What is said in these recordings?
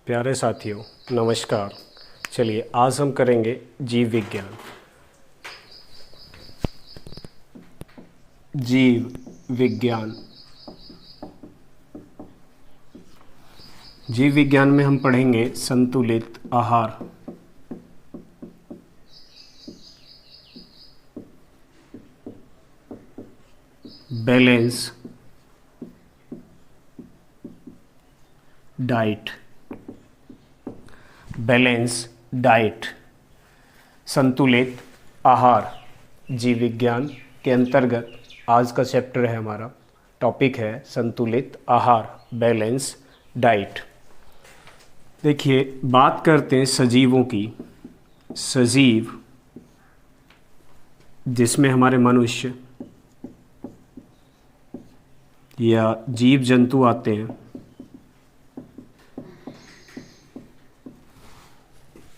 प्यारे साथियों नमस्कार। चलिए आज हम करेंगे जीव विज्ञान। जीव विज्ञान जीव विज्ञान में हम पढ़ेंगे संतुलित आहार। Balance diet. बैलेंस डाइट संतुलित आहार जीव विज्ञान के अंतर्गत आज का चैप्टर है। हमारा टॉपिक है संतुलित आहार, बैलेंस डाइट। देखिए बात करते हैं सजीवों की। सजीव जिसमें हमारे मनुष्य या जीव जंतु आते हैं।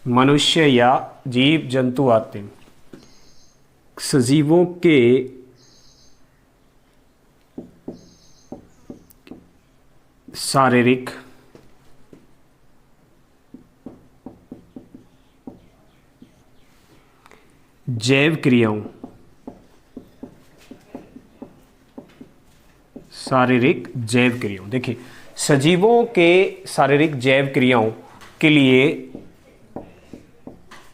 मनुष्य या जीव जंतु आते हैं। सजीवों के शारीरिक, जैव क्रियाओं, शारीरिक जैव क्रियाओं। देखिए सजीवों के शारीरिक जैव क्रियाओं के लिए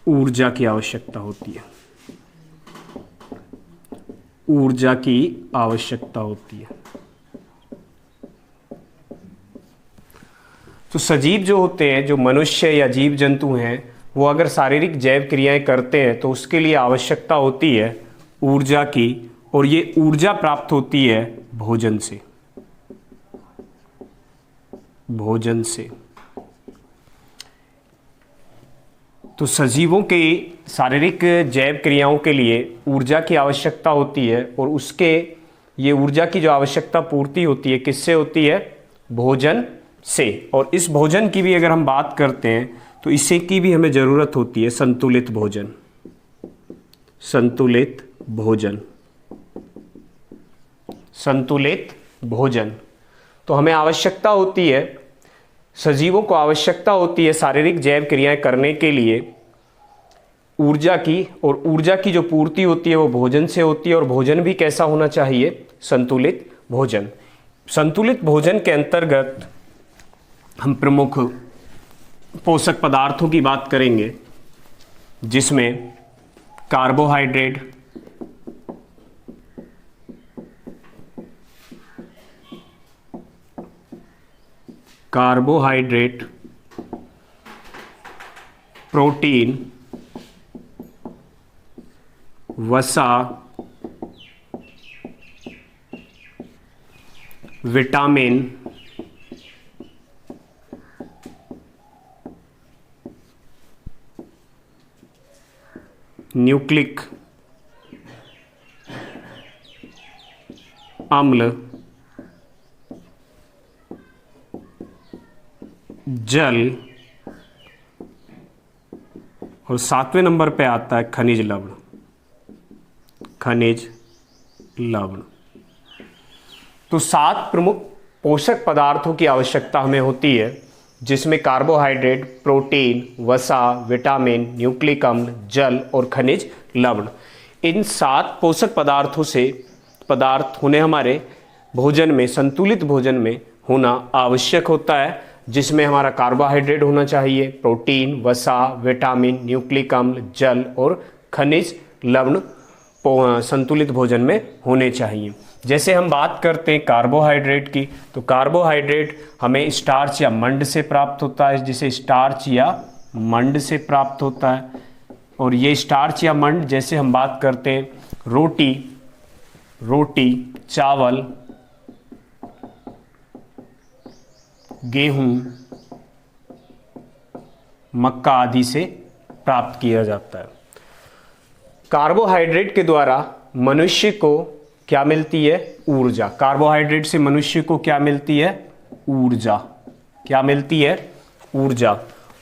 ऊर्जा की आवश्यकता होती है। ऊर्जा की आवश्यकता होती है। तो सजीव जो होते हैं, जो मनुष्य या जीव जंतु हैं, वो अगर शारीरिक जैव क्रियाएं करते हैं तो उसके लिए आवश्यकता होती है ऊर्जा की, और ये ऊर्जा प्राप्त होती है भोजन से। भोजन से। तो सजीवों के शारीरिक जैव क्रियाओं के लिए ऊर्जा की आवश्यकता होती है, और उसके ये ऊर्जा की जो आवश्यकता पूर्ति होती है किससे होती है? भोजन से। और इस भोजन की भी अगर हम बात करते हैं तो इसे की भी हमें ज़रूरत होती है संतुलित भोजन। संतुलित भोजन। संतुलित भोजन। तो हमें आवश्यकता होती है, सजीवों को आवश्यकता होती है शारीरिक जैव क्रियाएं करने के लिए ऊर्जा की, और ऊर्जा की जो पूर्ति होती है वो भोजन से होती है। और भोजन भी कैसा होना चाहिए? संतुलित भोजन। संतुलित भोजन के अंतर्गत हम प्रमुख पोषक पदार्थों की बात करेंगे, जिसमें कार्बोहाइड्रेट, कार्बोहाइड्रेट, प्रोटीन, वसा, विटामिन, न्यूक्लिक अम्ल, जल, और 7वें नंबर पे आता है खनिज लवण। खनिज लवण। तो 7 प्रमुख पोषक पदार्थों की आवश्यकता हमें होती है, जिसमें कार्बोहाइड्रेट, प्रोटीन, वसा, विटामिन, न्यूक्लिक अम्ल, जल और खनिज लवण। इन 7 पोषक पदार्थों से पदार्थ होने हमारे भोजन में, संतुलित भोजन में होना आवश्यक होता है, जिसमें हमारा कार्बोहाइड्रेट होना चाहिए, प्रोटीन, वसा, विटामिन, न्यूक्लिक अम्ल, जल और खनिज लवण संतुलित भोजन में होने चाहिए। जैसे हम बात करते हैं कार्बोहाइड्रेट की, तो कार्बोहाइड्रेट हमें स्टार्च या मंड से प्राप्त होता है, जिसे स्टार्च या मंड से प्राप्त होता है। और ये स्टार्च या मंड, जैसे हम बात करते हैं रोटी, चावल, गेहूं, मक्का आदि से प्राप्त किया जाता है। कार्बोहाइड्रेट के द्वारा मनुष्य को क्या मिलती है? ऊर्जा। कार्बोहाइड्रेट से मनुष्य को क्या मिलती है? ऊर्जा। क्या मिलती है? ऊर्जा।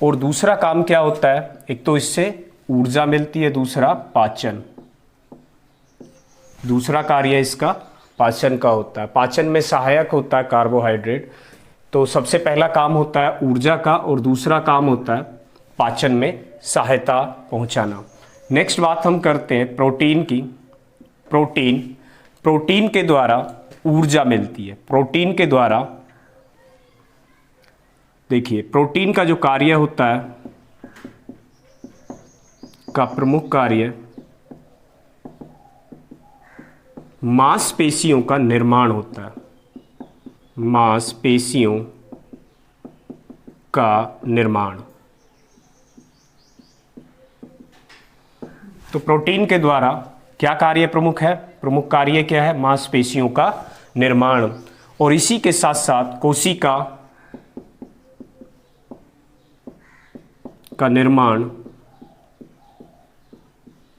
और दूसरा काम क्या होता है? एक तो इससे ऊर्जा मिलती है, दूसरा पाचन। दूसरा कार्य इसका पाचन का होता है। पाचन में सहायक होता है कार्बोहाइड्रेट। तो सबसे पहला काम होता है ऊर्जा का और दूसरा काम होता है पाचन में सहायता पहुंचाना। नेक्स्ट बात हम करते हैं प्रोटीन की। प्रोटीन के द्वारा ऊर्जा मिलती है। प्रोटीन के द्वारा देखिए, प्रोटीन का जो कार्य होता है, का प्रमुख कार्य मांसपेशियों का निर्माण होता है। मांसपेशियों का निर्माण। तो प्रोटीन के द्वारा क्या कार्य प्रमुख है? प्रमुख कार्य क्या है? मांसपेशियों का निर्माण। और इसी के साथ साथ कोशिका का निर्माण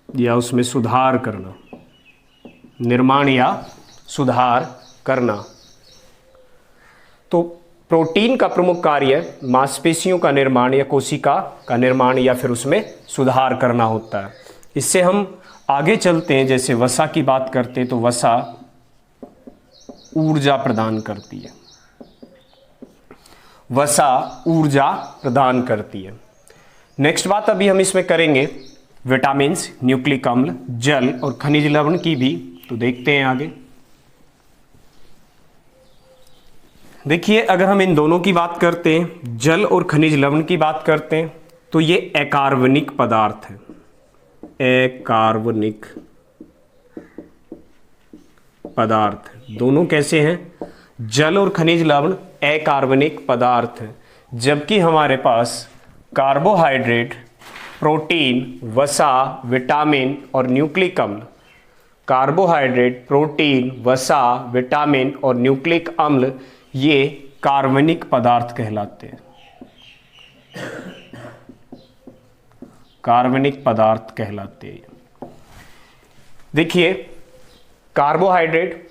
या उसमें सुधार करना। निर्माण या सुधार करना। तो प्रोटीन का प्रमुख कार्य मांसपेशियों का निर्माण या कोशिका का निर्माण या फिर उसमें सुधार करना होता है। इससे हम आगे चलते हैं। जैसे वसा की बात करते हैं तो वसा ऊर्जा प्रदान करती है। वसा ऊर्जा प्रदान करती है। नेक्स्ट बात अभी हम इसमें करेंगे विटामिन्स, न्यूक्लिक अम्ल, जल और खनिज लवण की भी। तो देखते हैं आगे। देखिए, अगर हम इन दोनों की बात करते हैं, जल और खनिज लवण की बात करते हैं, तो ये अकार्बनिक पदार्थ है। अकार्बनिक पदार्थ दोनों कैसे हैं? जल और खनिज लवण अकार्बनिक पदार्थ हैं, जबकि हमारे पास कार्बोहाइड्रेट, प्रोटीन, वसा, विटामिन और न्यूक्लिक अम्ल, कार्बोहाइड्रेट, प्रोटीन, वसा, विटामिन और न्यूक्लिक अम्ल ये कार्बनिक पदार्थ कहलाते हैं। कार्बनिक पदार्थ कहलाते हैं। देखिए, कार्बोहाइड्रेट,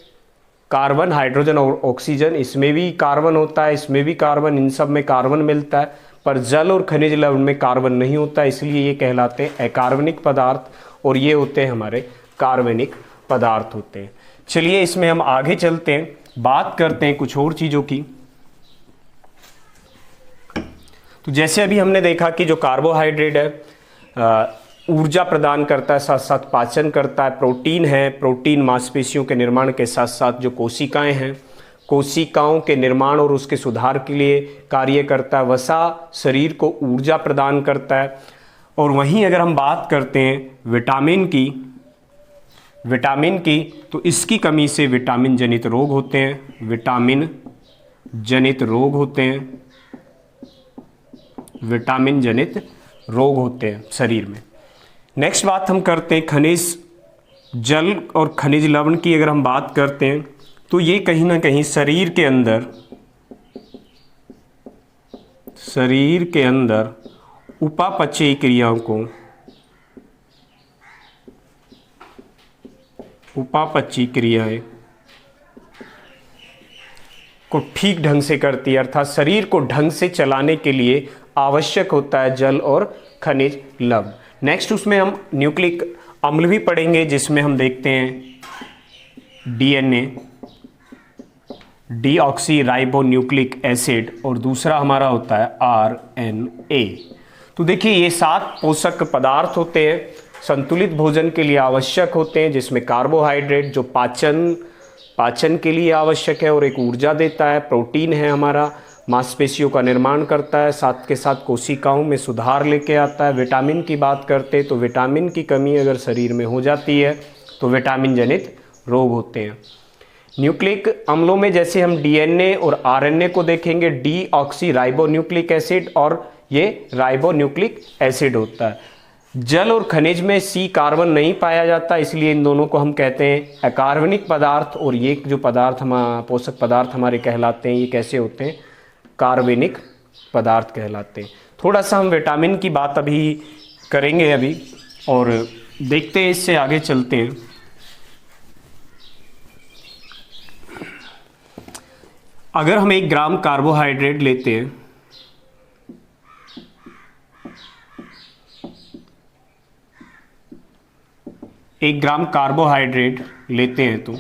कार्बन, हाइड्रोजन और ऑक्सीजन, इसमें भी कार्बन होता है, इसमें भी कार्बन, इन सब में कार्बन मिलता है। पर जल और खनिज लवण में कार्बन नहीं होता, इसलिए ये कहलाते हैं अकार्बनिक पदार्थ और ये होते हैं हमारे कार्बनिक पदार्थ होते हैं। चलिए इसमें हम आगे चलते हैं, बात करते हैं कुछ और चीज़ों की। तो जैसे अभी हमने देखा कि जो कार्बोहाइड्रेट है ऊर्जा प्रदान करता है, साथ साथ पाचन करता है। प्रोटीन है, प्रोटीन मांसपेशियों के निर्माण के साथ साथ जो कोशिकाएं हैं, कोशिकाओं के निर्माण और उसके सुधार के लिए कार्य करता है। वसा शरीर को ऊर्जा प्रदान करता है। और वहीं अगर हम बात करते हैं विटामिन की, तो इसकी कमी से विटामिन जनित रोग होते हैं। विटामिन जनित रोग होते हैं। विटामिन जनित रोग होते हैं शरीर में। नेक्स्ट बात हम करते हैं खनिज, जल और खनिज लवण की। अगर हम बात करते हैं तो ये कहीं ना कहीं शरीर के अंदर उपापचयी क्रियाओं को, उपापचयी क्रियाएं को ठीक ढंग से करती है। अर्थात शरीर को ढंग से चलाने के लिए आवश्यक होता है जल और खनिज लवण। नेक्स्ट उसमें हम न्यूक्लिक अम्ल भी पढ़ेंगे, जिसमें हम देखते हैं DNA, deoxy ribo nucleic acid, और दूसरा हमारा होता है आरएनए। तो देखिए, ये 7 पोषक पदार्थ होते हैं, संतुलित भोजन के लिए आवश्यक होते हैं, जिसमें कार्बोहाइड्रेट जो पाचन के लिए आवश्यक है और एक ऊर्जा देता है। प्रोटीन है हमारा, मांसपेशियों का निर्माण करता है, साथ के साथ कोशिकाओं में सुधार लेके आता है। विटामिन की बात करते हैं तो विटामिन की कमी अगर शरीर में हो जाती है तो विटामिन जनित रोग होते हैं। न्यूक्लिक अम्लों में जैसे हम डीएनए और आरएनए को देखेंगे, डीऑक्सी राइबो न्यूक्लिक एसिड और ये राइबो न्यूक्लिक एसिड होता है। जल और खनिज में सी कार्बन नहीं पाया जाता, इसलिए इन दोनों को हम कहते हैं अकार्बनिक पदार्थ। और ये जो पदार्थ पोषक पदार्थ हमारे कहलाते हैं, ये कैसे होते हैं? कार्बनिक पदार्थ कहलाते हैं। थोड़ा सा हम विटामिन की बात अभी करेंगे अभी, और देखते हैं, इससे आगे चलते हैं। अगर हम 1 ग्राम कार्बोहाइड्रेट लेते हैं, 1 ग्राम कार्बोहाइड्रेट लेते हैं तो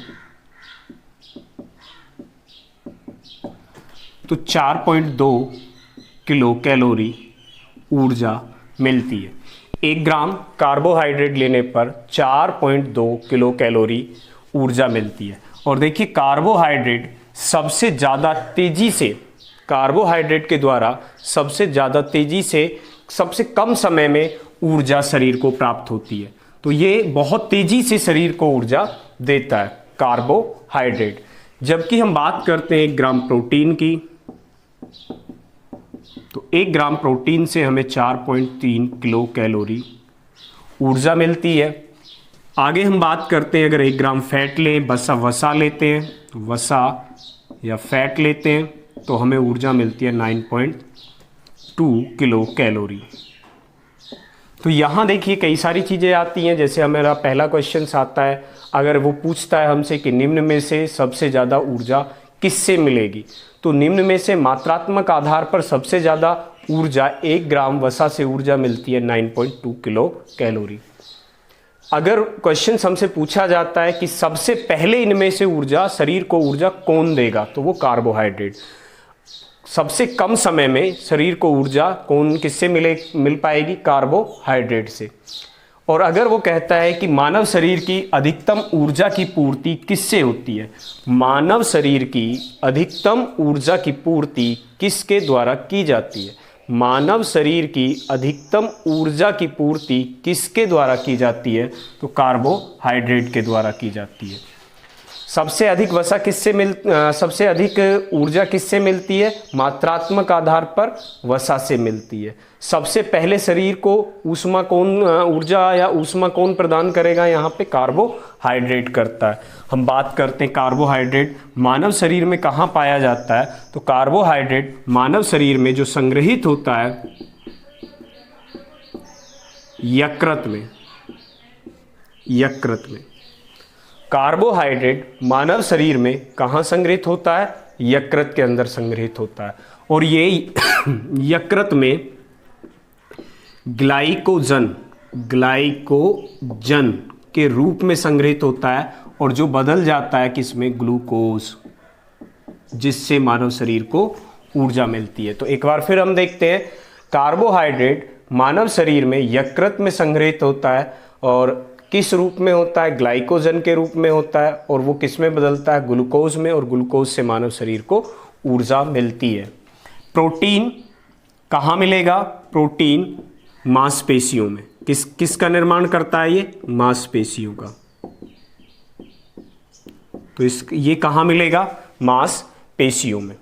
तो 4.2 किलो कैलोरी ऊर्जा मिलती है। 1 ग्राम कार्बोहाइड्रेट लेने पर 4.2 किलो कैलोरी ऊर्जा मिलती है। और देखिए कार्बोहाइड्रेट सबसे ज़्यादा तेज़ी से, कार्बोहाइड्रेट के द्वारा सबसे ज़्यादा तेज़ी से सबसे कम समय में ऊर्जा शरीर को प्राप्त होती है। तो ये बहुत तेज़ी से शरीर को ऊर्जा देता है कार्बोहाइड्रेट। जबकि हम बात करते हैं 1 ग्राम प्रोटीन की, तो 1 ग्राम प्रोटीन से हमें 4.3 किलो कैलोरी ऊर्जा मिलती है। आगे हम बात करते हैं, अगर 1 ग्राम फैट लें, वसा लेते हैं, वसा या फैट लेते हैं, तो हमें ऊर्जा मिलती है 9.2 किलो कैलोरी। तो यहाँ देखिए कई सारी चीज़ें आती हैं। जैसे हमारा पहला क्वेश्चन आता है, अगर वो पूछता है हमसे कि निम्न में से सबसे ज़्यादा ऊर्जा किससे मिलेगी, तो निम्न में से मात्रात्मक आधार पर सबसे ज़्यादा ऊर्जा 1 ग्राम वसा से ऊर्जा मिलती है 9.2 किलो कैलोरी। अगर क्वेश्चन हमसे पूछा जाता है कि सबसे पहले इनमें से ऊर्जा, शरीर को ऊर्जा कौन देगा, तो वो कार्बोहाइड्रेट। सबसे कम समय में शरीर को ऊर्जा किससे मिल पाएगी, कार्बोहाइड्रेट से। और अगर वो कहता है कि मानव शरीर की अधिकतम ऊर्जा की पूर्ति किससे होती है, मानव शरीर की अधिकतम ऊर्जा की पूर्ति किसके द्वारा की जाती है, मानव शरीर की अधिकतम ऊर्जा की पूर्ति किसके द्वारा की जाती है, तो कार्बोहाइड्रेट के द्वारा की जाती है। सबसे अधिक सबसे अधिक ऊर्जा किससे मिलती है, मात्रात्मक आधार पर वसा से मिलती है। सबसे पहले शरीर को ऊर्जा या ऊष्मा कौन प्रदान करेगा, यहाँ पे कार्बोहाइड्रेट करता है। हम बात करते हैं कार्बोहाइड्रेट मानव शरीर में कहाँ पाया जाता है, तो कार्बोहाइड्रेट मानव शरीर में जो संग्रहित होता है यकृत में। कार्बोहाइड्रेट मानव शरीर में कहाँ संग्रहित होता है, यकृत के अंदर संग्रहित होता है। और ये यकृत में ग्लाइकोजन के रूप में संग्रहित होता है, और जो बदल जाता है किसमें, ग्लूकोज, जिससे मानव शरीर को ऊर्जा मिलती है। तो एक बार फिर हम देखते हैं, कार्बोहाइड्रेट मानव शरीर में यकृत में संग्रहित होता है, और किस रूप में होता है, ग्लाइकोजन के रूप में होता है, और वो किस में बदलता है, ग्लूकोज में, और ग्लूकोज से मानव शरीर को ऊर्जा मिलती है। प्रोटीन कहाँ मिलेगा, प्रोटीन मांसपेशियों में। किसका निर्माण करता है, ये मांसपेशियों का। तो ये कहाँ मिलेगा, मांसपेशियों में।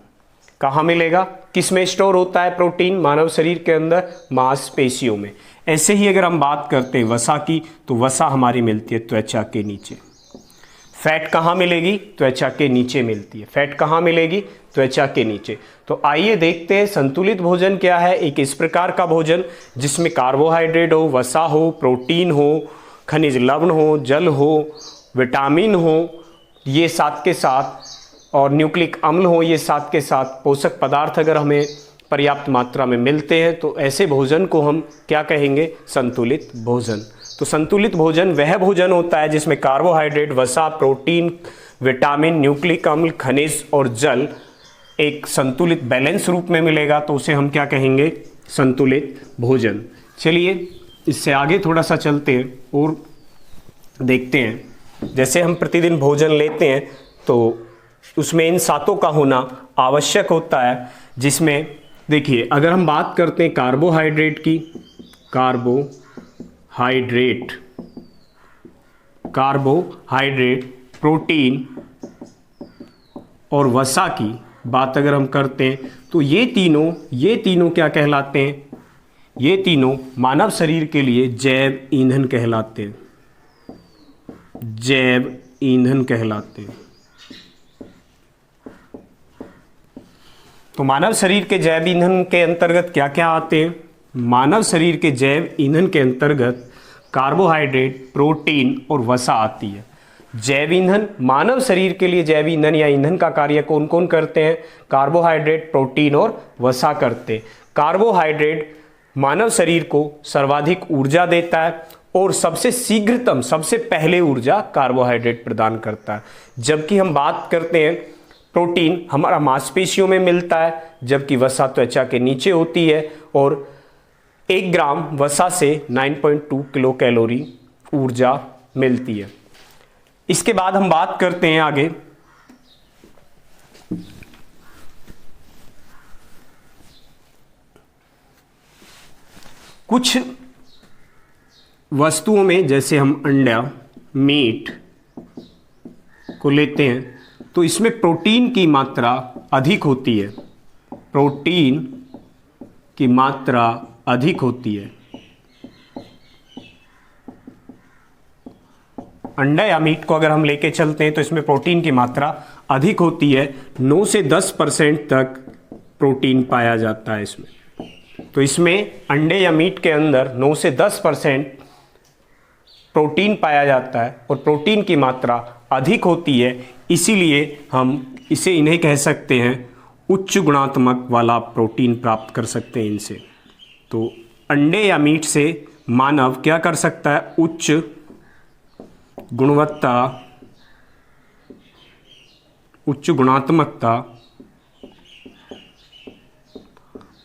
कहाँ मिलेगा, किस में स्टोर होता है प्रोटीन मानव शरीर के अंदर, मांसपेशियों में। ऐसे ही अगर हम बात करते हैं वसा की, तो वसा हमारी मिलती है त्वचा के नीचे। फैट कहाँ मिलेगी, त्वचा के नीचे मिलती है। फैट कहाँ मिलेगी, त्वचा के नीचे। तो आइए देखते हैं संतुलित भोजन क्या है। एक इस प्रकार का भोजन जिसमें कार्बोहाइड्रेट हो, वसा हो, प्रोटीन हो, खनिज लवण हो, जल हो, विटामिन हो, ये साथ के साथ, और न्यूक्लिक अम्ल हो, ये साथ के साथ पोषक पदार्थ अगर हमें पर्याप्त मात्रा में मिलते हैं, तो ऐसे भोजन को हम क्या कहेंगे, संतुलित भोजन। तो संतुलित भोजन वह भोजन होता है जिसमें कार्बोहाइड्रेट, वसा, प्रोटीन, विटामिन, न्यूक्लिक अम्ल, खनिज और जल एक संतुलित बैलेंस रूप में मिलेगा, तो उसे हम क्या कहेंगे, संतुलित भोजन। चलिए इससे आगे थोड़ा सा चलते हैं और देखते हैं। जैसे हम प्रतिदिन भोजन लेते हैं तो उसमें इन सातों का होना आवश्यक होता है, जिसमें देखिए अगर हम बात करते हैं कार्बोहाइड्रेट की, कार्बोहाइड्रेट, प्रोटीन और वसा की बात अगर हम करते हैं, तो ये तीनों क्या कहलाते हैं, ये तीनों मानव शरीर के लिए जैव ईंधन कहलाते हैं, जैव ईंधन कहलाते हैं। तो मानव शरीर के जैव ईंधन के अंतर्गत क्या क्या आते हैं, मानव शरीर के जैव ईंधन के अंतर्गत कार्बोहाइड्रेट, प्रोटीन और वसा आती है। जैव ईंधन, मानव शरीर के लिए जैव ईंधन या ईंधन का कार्य कौन कौन करते हैं, कार्बोहाइड्रेट, प्रोटीन और वसा करते हैं। कार्बोहाइड्रेट मानव शरीर को सर्वाधिक ऊर्जा देता है और सबसे शीघ्रतम, सबसे पहले ऊर्जा कार्बोहाइड्रेट प्रदान करता है। जबकि हम बात करते हैं प्रोटीन हमारा मांसपेशियों में मिलता है, जबकि वसा त्वचा के नीचे होती है, और 1 ग्राम वसा से 9.2 किलो कैलोरी ऊर्जा मिलती है। इसके बाद हम बात करते हैं आगे कुछ वस्तुओं में, जैसे हम अंडा, मीट को लेते हैं तो इसमें प्रोटीन की मात्रा अधिक होती है, प्रोटीन की मात्रा अधिक होती है। अंडा या मीट को अगर हम लेके चलते हैं तो इसमें प्रोटीन की मात्रा अधिक होती है, 9 से 10% तक प्रोटीन पाया जाता है इसमें। तो इसमें अंडे या मीट के अंदर 9 से 10% प्रोटीन पाया जाता है और प्रोटीन की मात्रा अधिक होती है, इसीलिए हम इन्हें कह सकते हैं उच्च गुणात्मक वाला प्रोटीन प्राप्त कर सकते हैं इनसे। तो अंडे या मीट से मानव क्या कर सकता है, उच्च गुणवत्ता, उच्च गुणात्मकता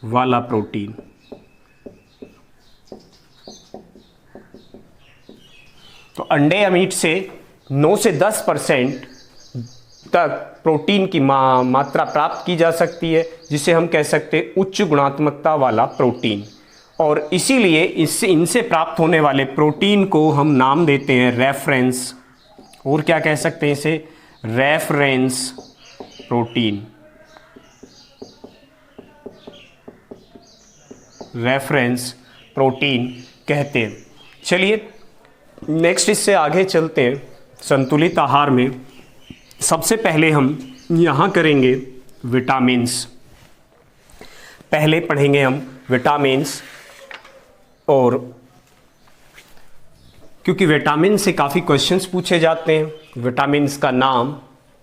वाला प्रोटीन। तो अंडे या मीट से 9 से 10% तक प्रोटीन की मात्रा प्राप्त की जा सकती है, जिसे हम कह सकते हैं उच्च गुणात्मकता वाला प्रोटीन। और इसीलिए इनसे प्राप्त होने वाले प्रोटीन को हम नाम देते हैं रेफरेंस, और क्या कह सकते हैं इसे, रेफरेंस प्रोटीन, रेफरेंस प्रोटीन कहते हैं। चलिए नेक्स्ट इससे आगे चलते हैं। संतुलित आहार में सबसे पहले हम यहाँ करेंगे विटामिन्स। पहले पढ़ेंगे हम विटामिन्स, और क्योंकि विटामिन से काफ़ी क्वेश्चंस पूछे जाते हैं। विटामिन्स का नाम,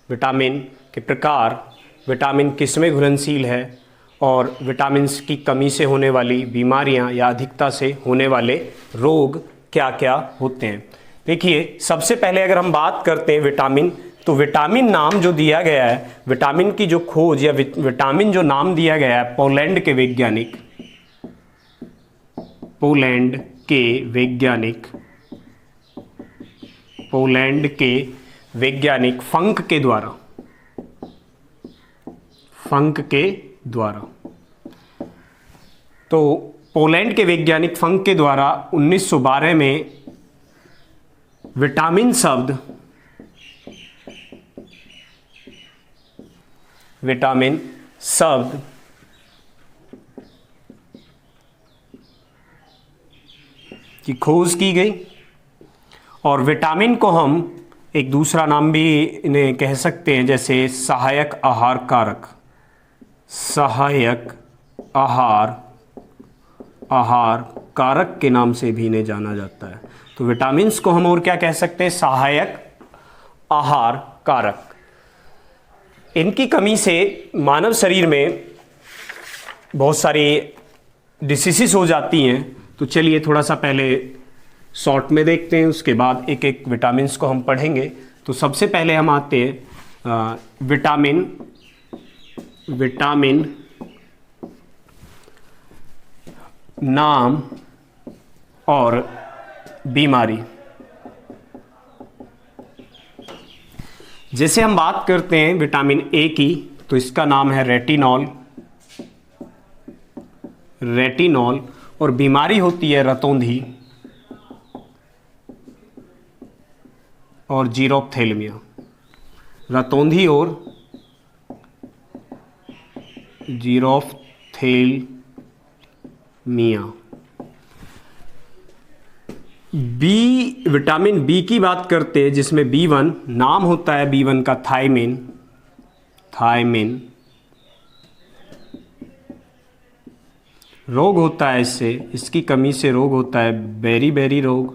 विटामिन के प्रकार, विटामिन किसमें घुलनशील है, और विटामिन्स की कमी से होने वाली बीमारियां या अधिकता से होने वाले रोग क्या क्या होते हैं। देखिए सबसे पहले अगर हम बात करते हैं विटामिन, तो विटामिन नाम जो दिया गया है, विटामिन की जो खोज या विटामिन जो नाम दिया गया है पोलैंड के वैज्ञानिक, पोलैंड के वैज्ञानिक, पोलैंड के वैज्ञानिक फंक के द्वारा, फंक के द्वारा, तो पोलैंड के वैज्ञानिक फंक के द्वारा 1912 में विटामिन शब्द, विटामिन शब्द की खोज की गई। और विटामिन को हम एक दूसरा नाम भी इन्हें कह सकते हैं, जैसे सहायक आहार कारक, सहायक आहार कारक के नाम से भी इन्हें जाना जाता है। तो विटामिन्स को हम और क्या कह सकते हैं, सहायक आहार कारक। इनकी कमी से मानव शरीर में बहुत सारी डिसीजेस हो जाती हैं। तो चलिए थोड़ा सा पहले शॉर्ट में देखते हैं, उसके बाद एक एक विटामिन्स को हम पढ़ेंगे। तो सबसे पहले हम आते हैं विटामिन नाम और बीमारी। जैसे हम बात करते हैं विटामिन ए की, तो इसका नाम है रेटिनॉल, रेटिनॉल, और बीमारी होती है रतौंधी और जीरोप्थेल्मिया, रतौंधी और जीरोप्थेल्मिया। बी, विटामिन बी की बात करते हैं, जिसमें B1 नाम होता है, B1 का थायमिन, थायमिन रोग होता है इससे, इसकी कमी से रोग होता है बेरी रोग।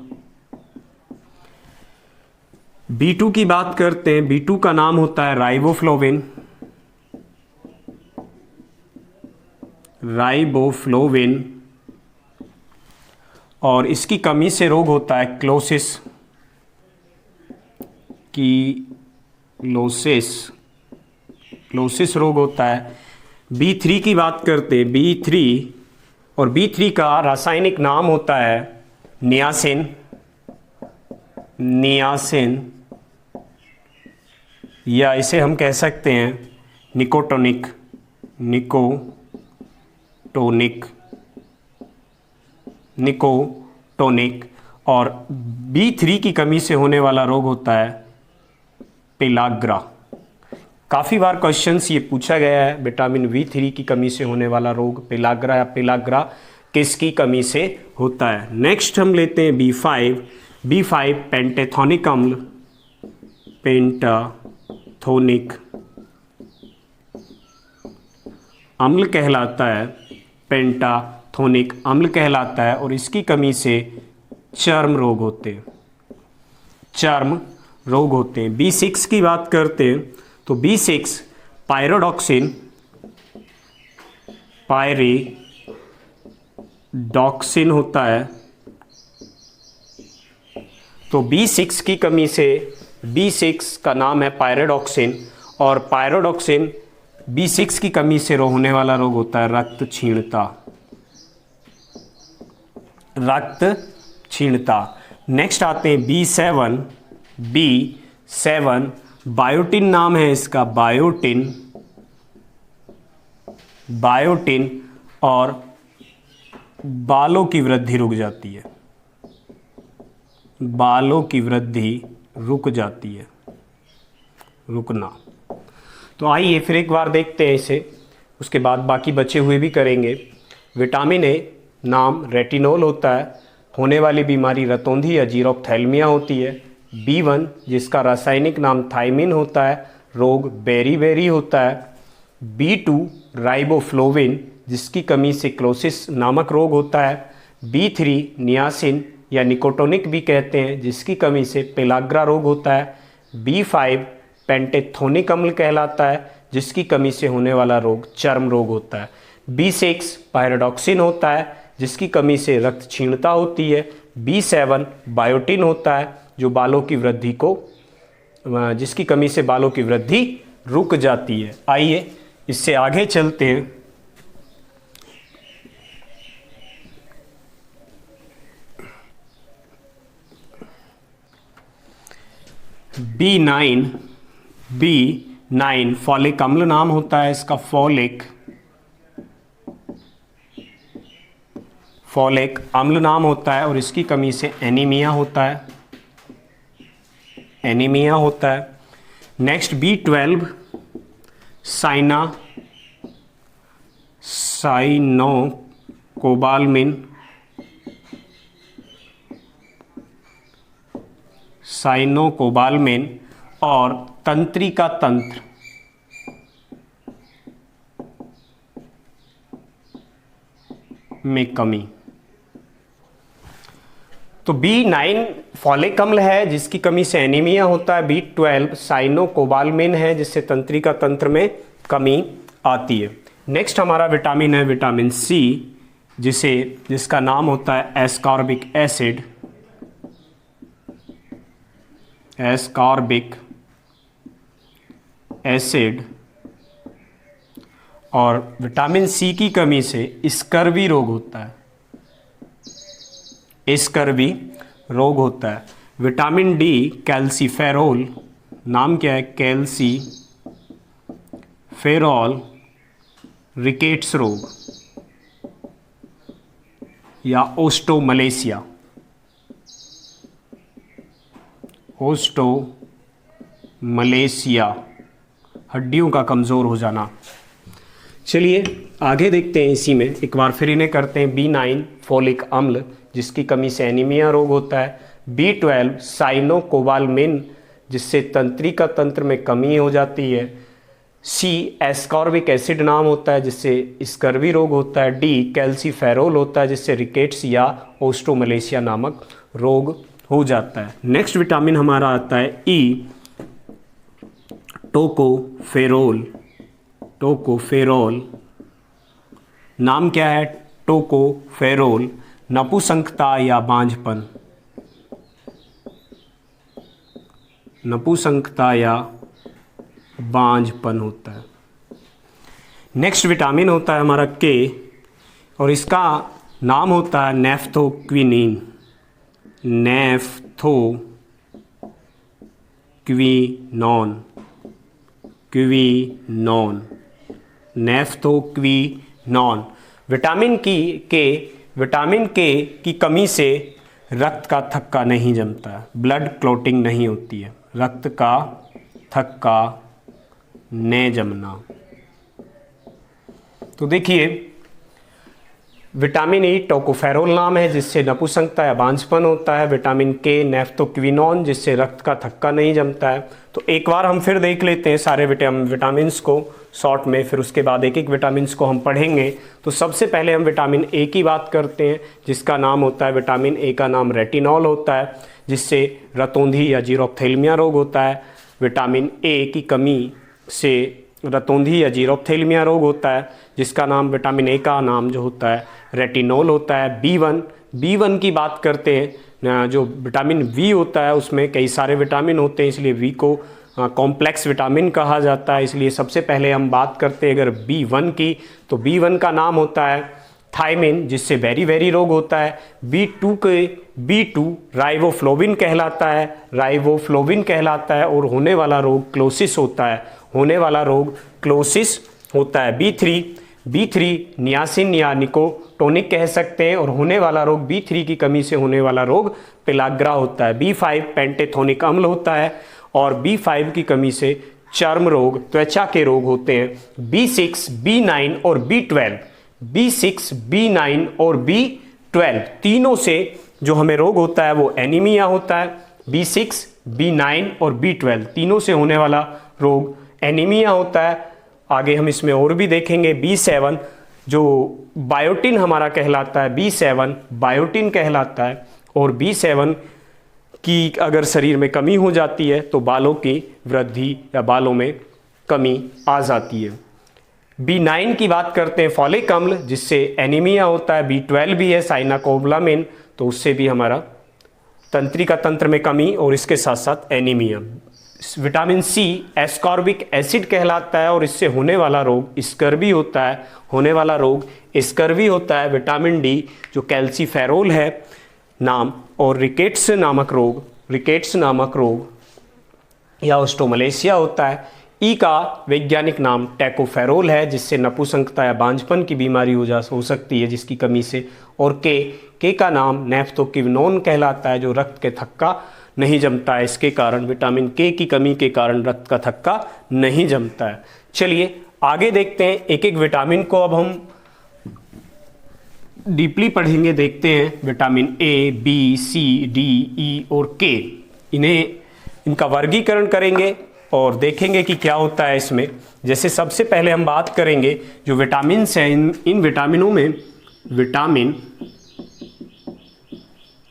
B2 की बात करते हैं, B2 का नाम होता है राइबोफ्लोविन, राइबोफ्लोविन, और इसकी कमी से रोग होता है क्लोसिस, कीलोसिस क्लोसिस रोग होता है। B3 की बात करते हैं, B3, और B3 का रासायनिक नाम होता है नियासिन, या इसे हम कह सकते हैं निकोटोनिक, और B3 की कमी से होने वाला रोग होता है पेलाग्रा। काफ़ी बार क्वेश्चंस ये पूछा गया है, विटामिन B3 की कमी से होने वाला रोग पेलाग्रा या पेलाग्रा किसकी कमी से होता है। नेक्स्ट हम लेते हैं B5 पेंटेथोनिक अम्ल, पेंटाथोनिक अम्ल कहलाता है, पेंटाथोनिक अम्ल कहलाता है, और इसकी कमी से चर्म रोग होते हैं, B6 की बात करते हैं तो B6 पायरिडॉक्सिन होता है। तो B6 की कमी से, B6 का नाम है पायरिडॉक्सिन, और पायरिडॉक्सिन B6 की कमी से होने वाला रोग होता है रक्त क्षीणता। नेक्स्ट आते हैं B7 बायोटिन नाम है इसका, बायोटिन, और बालों की वृद्धि रुक जाती है, रुकना। तो आइए फिर एक बार देखते हैं इसे, उसके बाद बाकी बचे हुए भी करेंगे। विटामिन ए नाम रेटिनोल होता है, होने वाली बीमारी रतौंधी या जीरोप्थेल्मिया होती है। B1 जिसका रासायनिक नाम थायमिन होता है, रोग बेरी होता है। B2 राइबोफ्लोविन जिसकी कमी से क्लोसिस नामक रोग होता है। B3 नियासिन या निकोटोनिक भी कहते हैं, जिसकी कमी से पेलाग्रा रोग होता है। B5 पेंटेथोनिक अम्ल कहलाता है, जिसकी कमी से होने वाला रोग चर्म रोग होता है। B6 पायरिडॉक्सिन होता है, जिसकी कमी से रक्त क्षीणता होती है। B7 बायोटिन होता है, जो बालों की वृद्धि को, जिसकी कमी से बालों की वृद्धि रुक जाती है। आइए इससे आगे चलते हैं। B9 फॉलिक अम्ल नाम होता है इसका, फॉलिक अम्ल नाम होता है, और इसकी कमी से एनीमिया होता है, नेक्स्ट B12 साइनोकोबालमिन, और तंत्रिका तंत्र में कमी। तो B9 फॉलिक अम्ल है, जिसकी कमी से एनीमिया होता है। B12 साइनोकोबालमिन है, जिससे तंत्रिका तंत्र में कमी आती है। नेक्स्ट हमारा विटामिन है विटामिन C, जिसका नाम होता है एस्कॉर्बिक एसिड, और विटामिन C की कमी से स्कर्वी रोग होता है, विटामिन D कैल्सीफेरोल, नाम क्या है, कैल्सीफेरोल रिकेट्स रोग या ओस्टोमलेशिया, हड्डियों का कमज़ोर हो जाना। चलिए आगे देखते हैं, इसी में एक बार फिर इन्हें करते हैं। B9 फॉलिक अम्ल, जिसकी कमी से एनीमिया रोग होता है। B12 साइनोकोबालमिन, जिससे तंत्रिका तंत्र में कमी हो जाती है। C एस्कॉर्बिक एसिड नाम होता है, जिससे स्कर्वी रोग होता है। D कैल्सीफेरोल होता है, जिससे रिकेट्स या ओस्टोमलेशिया नामक रोग हो जाता है। नेक्स्ट विटामिन हमारा आता है E टोकोफेरोल, नाम क्या है, टोकोफेरोल, नपुंसकता या बांझपन होता है। नेक्स्ट विटामिन होता है हमारा के, और इसका नाम होता है नेफ्थोक्विनीन। क्विनोन, नेफ्थोक्विनोन। विटामिन के की कमी से रक्त का थक्का नहीं जमता है, ब्लड क्लॉटिंग नहीं होती है, रक्त का थक्का न जमना। तो देखिए, विटामिन ई टोकोफेरोल नाम है जिससे नपुंसकता या बांझपन होता है। विटामिन के नेफ्थोक्विनोन जिससे रक्त का थक्का नहीं जमता है। तो एक बार हम फिर देख लेते हैं सारे विटामिन्स को शॉर्ट में, फिर उसके बाद एक एक विटामिन्स को हम पढ़ेंगे। तो सबसे पहले हम विटामिन ए की बात करते हैं, जिसका नाम होता है, विटामिन ए का नाम रेटिनॉल होता है, जिससे रतौंधी या जीरोप्थेल्मिया रोग होता है। विटामिन ए की कमी से रतौंधी या जीरोप्थेल्मिया रोग होता है, जिसका नाम, विटामिन ए का नाम जो होता है रेटिनॉल होता है। बी वन की बात करते हैं, जो विटामिन वी होता है उसमें कई सारे विटामिन होते हैं, इसलिए वी को कॉम्प्लेक्स विटामिन कहा जाता है। इसलिए सबसे पहले हम बात करते हैं अगर बी1 की, तो बी1 का नाम होता है थायमिन, जिससे बेरी रोग होता है। बी2 राइबोफ्लोविन कहलाता है, और होने वाला रोग क्लोसिस होता है। बी3 नियासिन या निकोटोनिक कह सकते हैं, और होने वाला रोग बी3 की कमी से होने वाला रोग पेलाग्रा होता है। बी5 पेंटेथोनिक अम्ल होता है, और बी5 की कमी से चर्म रोग, त्वचा के रोग होते हैं। बी6 बी9 और बी12 तीनों से जो हमें रोग होता है वो एनीमिया होता है। बी6 बी9 और बी12 तीनों से होने वाला रोग एनीमिया होता है। आगे हम इसमें और भी देखेंगे। बी7 जो बायोटिन हमारा कहलाता है, बी7 बायोटिन कहलाता है, और बी7 की अगर शरीर में कमी हो जाती है तो बालों की वृद्धि या बालों में कमी आ जाती है। बी9 की बात करते हैं, फॉलिक अम्ल, जिससे एनीमिया होता है। बी12 भी है साइनाकोबलामिन, तो उससे भी हमारा तंत्रिका तंत्र में कमी और इसके साथ साथ anaemia. Vitamin C ascorbic acid कहलाता है, और इससे होने वाला रोग स्कर्वी होता है। विटामिन डी जो कैल्सीफेरोल है नाम, और रिकेट्स नामक रोग या ऑस्टोमलेशिया होता है। ई का वैज्ञानिक नाम टैकोफेरोल है, जिससे नपुंसकता या बांझपन की बीमारी हो सकती है जिसकी कमी से। और के का नाम नेफ्थोक्विनोन कहलाता है, जो रक्त के थक्का नहीं जमता है। इसके कारण, विटामिन के की कमी के कारण रक्त का थक्का नहीं जमता है। चलिए आगे देखते हैं, एक एक विटामिन को अब हम डीपली पढ़ेंगे, देखते हैं। Vitamin A, B, C, D, E और के, इनका वर्गीकरण करेंगे और देखेंगे कि क्या होता है इसमें। जैसे सबसे पहले हम बात करेंगे जो विटामिन हैं, इन विटामिनों में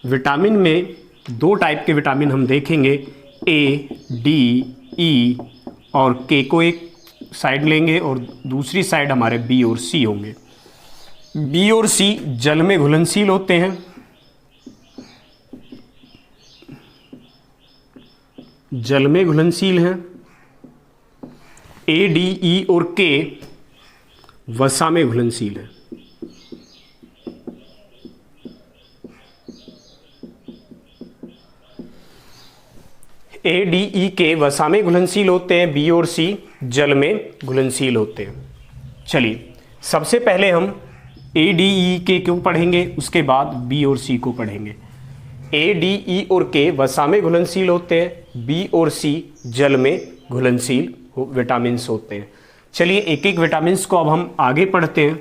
विटामिन में दो टाइप के विटामिन हम देखेंगे, ए, डी, ई और के को एक साइड लेंगे और दूसरी साइड हमारे बी और सी होंगे। बी और सी जल में घुलनशील होते हैं, हैं। ए, डी, ई और के वसा में घुलनशील है। ए, डी, ई के वसा में घुलनशील होते हैं, बी और सी जल में घुलनशील होते हैं। चलिए सबसे पहले हम ए, डी, ई के क्यों पढ़ेंगे, उसके बाद बी और सी को पढ़ेंगे। ए, डी, ई और के वसा में घुलनशील होते हैं, बी और सी जल में घुलनशील विटामिन्स होते हैं। चलिए एक एक विटामिन्स को अब हम आगे पढ़ते हैं।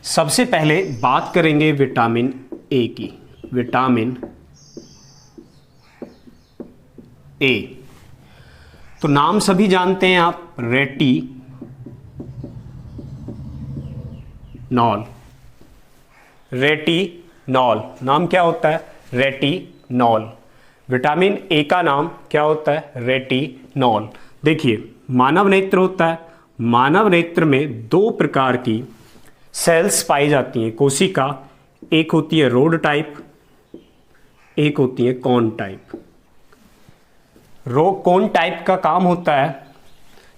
सबसे पहले बात करेंगे विटामिन ए की। विटामिन ए तो नाम सभी जानते हैं आप, रेटिनॉल नाम क्या होता है, रेटिनॉल। विटामिन ए का नाम क्या होता है, रेटिनॉल। देखिए मानव नेत्र होता है, मानव नेत्र में दो प्रकार की सेल्स पाई जाती हैं, कोशिका। एक होती है रोड टाइप, एक होती है कॉन टाइप। कोन टाइप का काम होता है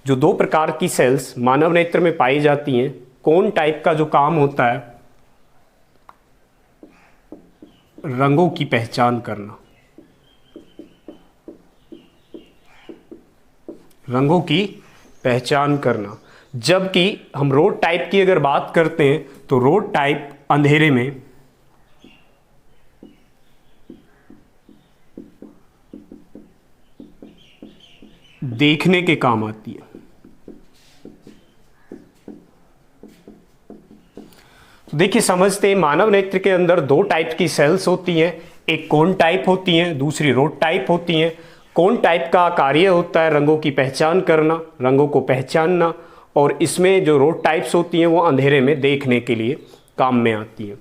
जो दो प्रकार की सेल्स मानव नेत्र में पाई जाती हैं, कौन टाइप का जो काम होता है, रंगों की पहचान करना, रंगों की पहचान करना। जबकि हम रोड टाइप की अगर बात करते हैं तो रोड टाइप अंधेरे में देखने के काम आती है। तो देखिए समझते हैं, मानव नेत्र के अंदर दो टाइप की सेल्स होती हैं, एक कोन टाइप होती हैं, दूसरी रोड टाइप होती हैं। कोन टाइप का कार्य होता है रंगों की पहचान करना, रंगों को पहचानना, और इसमें जो रोड टाइप्स होती हैं वो अंधेरे में देखने के लिए काम में आती हैं।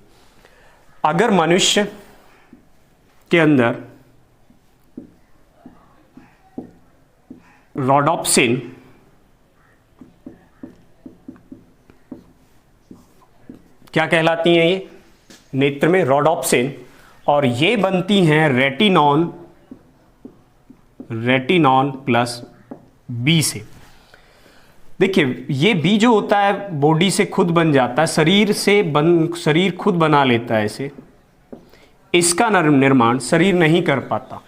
अगर मनुष्य के अंदर रोडोप्सिन क्या कहलाती हैं, ये नेत्र में रोडोप्सिन, और ये बनती हैं रेटिनॉन प्लस बी से। देखिए ये बी जो होता है बॉडी से खुद बन जाता है, शरीर खुद बना लेता है इसे, इसका निर्माण शरीर नहीं कर पाता।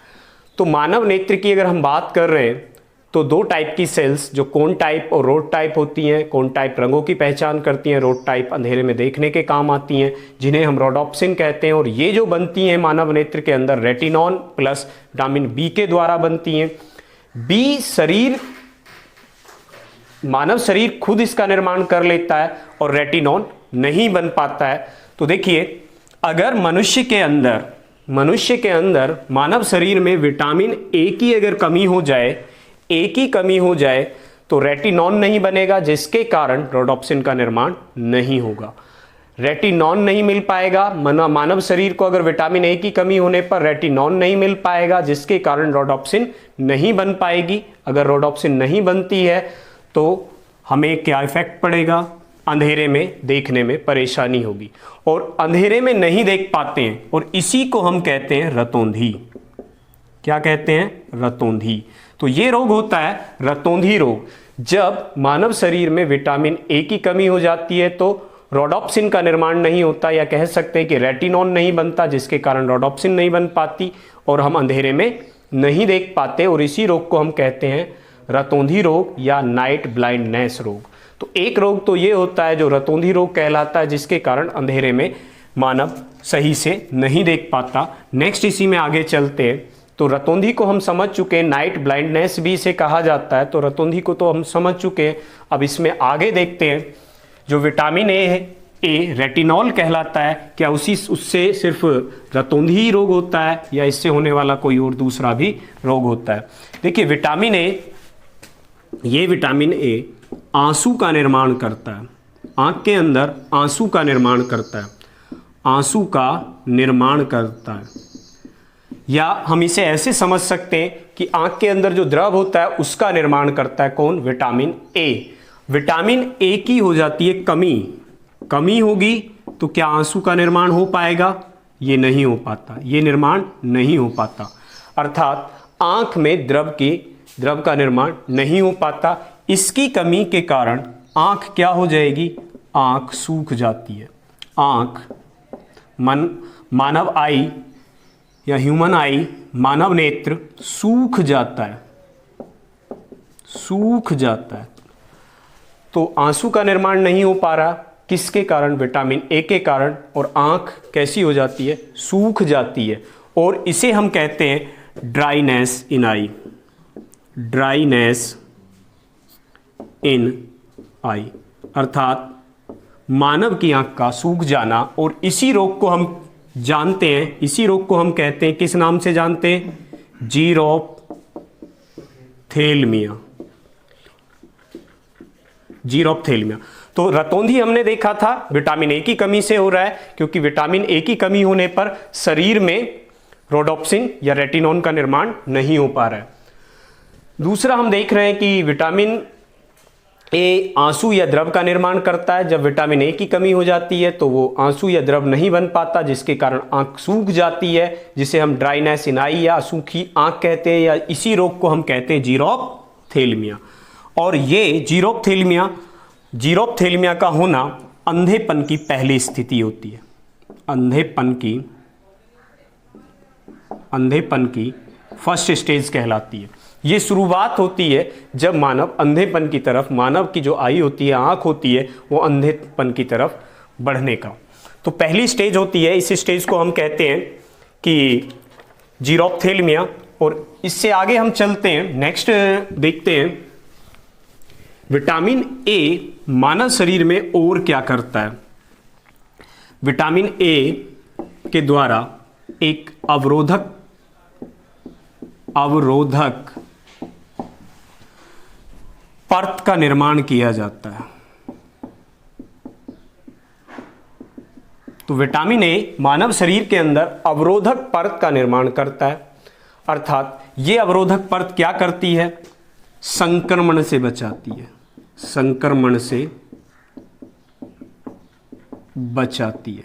तो मानव नेत्र की अगर हम बात कर रहे हैं तो दो टाइप की सेल्स जो कोन टाइप और रोड टाइप होती हैं, कोन टाइप रंगों की पहचान करती हैं, रोड टाइप अंधेरे में देखने के काम आती हैं, जिन्हें हम रोडोप्सिन कहते हैं। और ये जो बनती हैं मानव नेत्र के अंदर रेटिनॉन प्लस विटामिन बी के द्वारा बनती हैं। बी मानव शरीर खुद इसका निर्माण कर लेता है और रेटिनॉन नहीं बन पाता है। तो देखिए अगर मनुष्य के अंदर मानव शरीर में विटामिन ए की अगर कमी हो जाए तो रेटिनॉन नहीं बनेगा, जिसके कारण रोडोप्सिन का निर्माण नहीं होगा। रेटिनॉन नहीं मिल पाएगा, मानव शरीर को अगर विटामिन ए की कमी होने पर रेटिनॉन नहीं मिल पाएगा, जिसके कारण रोडोप्सिन नहीं बन पाएगी। अगर रोडोप्सिन नहीं बनती है तो हमें क्या इफेक्ट पड़ेगा, अंधेरे में देखने में परेशानी होगी और अंधेरे में नहीं देख पाते हैं, और इसी को हम कहते हैं रतौंधी। क्या कहते हैं, रतौंधी। तो ये रोग होता है रतौंधी रोग। जब मानव शरीर में विटामिन ए की कमी हो जाती है तो रोडोप्सिन का निर्माण नहीं होता, या कह सकते हैं कि रेटिनॉन नहीं बनता, जिसके कारण रोडोप्सिन नहीं बन पाती और हम अंधेरे में नहीं देख पाते, और इसी रोग को हम कहते हैं रतौंधी रोग या नाइट ब्लाइंडनेस रोग। तो एक रोग तो ये होता है जो रतौंधी रोग कहलाता है, जिसके कारण अंधेरे में मानव सही से नहीं देख पाता। नेक्स्ट इसी में आगे चलते हैं। तो रतौंधी को हम समझ चुके हैं, नाइट ब्लाइंडनेस भी इसे कहा जाता है, तो रतौंधी को तो हम समझ चुके हैं। अब इसमें आगे देखते हैं, जो विटामिन ए रेटिनॉल कहलाता है, क्या उससे सिर्फ रतौंधी ही रोग होता है या इससे होने वाला कोई और दूसरा भी रोग होता है। देखिए विटामिन ए आंसू का निर्माण करता है, आंख के अंदर आंसू का निर्माण करता है, या हम इसे ऐसे समझ सकते हैं कि आंख के अंदर जो द्रव होता है उसका निर्माण करता है कौन, विटामिन ए। विटामिन ए की हो जाती है कमी होगी तो क्या आंसू का निर्माण हो पाएगा, ये नहीं हो पाता, ये निर्माण नहीं हो पाता। अर्थात आंख में द्रव का निर्माण नहीं हो पाता। इसकी कमी के कारण आंख क्या हो जाएगी, आंख सूख जाती है। मानव आई या ह्यूमन आई, मानव नेत्र सूख जाता है। तो आंसू का निर्माण नहीं हो पा रहा, किसके कारण, विटामिन ए के कारण, और आंख कैसी हो जाती है, सूख जाती है, और इसे हम कहते हैं ड्राइनेस इन आई, अर्थात मानव की आंख का सूख जाना। और इसी रोग को हम जानते हैं, इसी रोग को हम कहते हैं, किस नाम से जानते हैं, जीरोप्थेल्मिया। तो रतौंधी हमने देखा था विटामिन ए की कमी से हो रहा है, क्योंकि विटामिन ए की कमी होने पर शरीर में रोडोप्सिन या रेटिनॉन का निर्माण नहीं हो पा रहा है। दूसरा हम देख रहे हैं कि विटामिन ए आंसू या द्रव का निर्माण करता है। जब विटामिन ए की कमी हो जाती है तो वो आंसू या द्रव नहीं बन पाता, जिसके कारण आंख सूख जाती है, जिसे हम ड्राइनेस इन आई या सूखी आंख कहते हैं, या इसी रोग को हम कहते हैं जीरोप्थेल्मिया। और ये जीरोप्थेल्मिया का होना अंधेपन की पहली स्थिति होती है। अंधेपन की फर्स्ट स्टेज कहलाती है। ये शुरुआत होती है जब मानव अंधेपन की तरफ, मानव की जो आई होती है, आंख होती है, वो अंधेपन की तरफ बढ़ने का। तो पहली स्टेज होती है, इस स्टेज को हम कहते हैं कि जीरोप्थेल्मिया। और इससे आगे हम चलते हैं, नेक्स्ट देखते हैं विटामिन ए मानव शरीर में और क्या करता है। विटामिन ए के द्वारा एक अवरोधक परत का निर्माण किया जाता है। तो विटामिन ए मानव शरीर के अंदर अवरोधक परत का निर्माण करता है, अर्थात ये अवरोधक परत क्या करती है, संक्रमण से बचाती है, संक्रमण से बचाती है।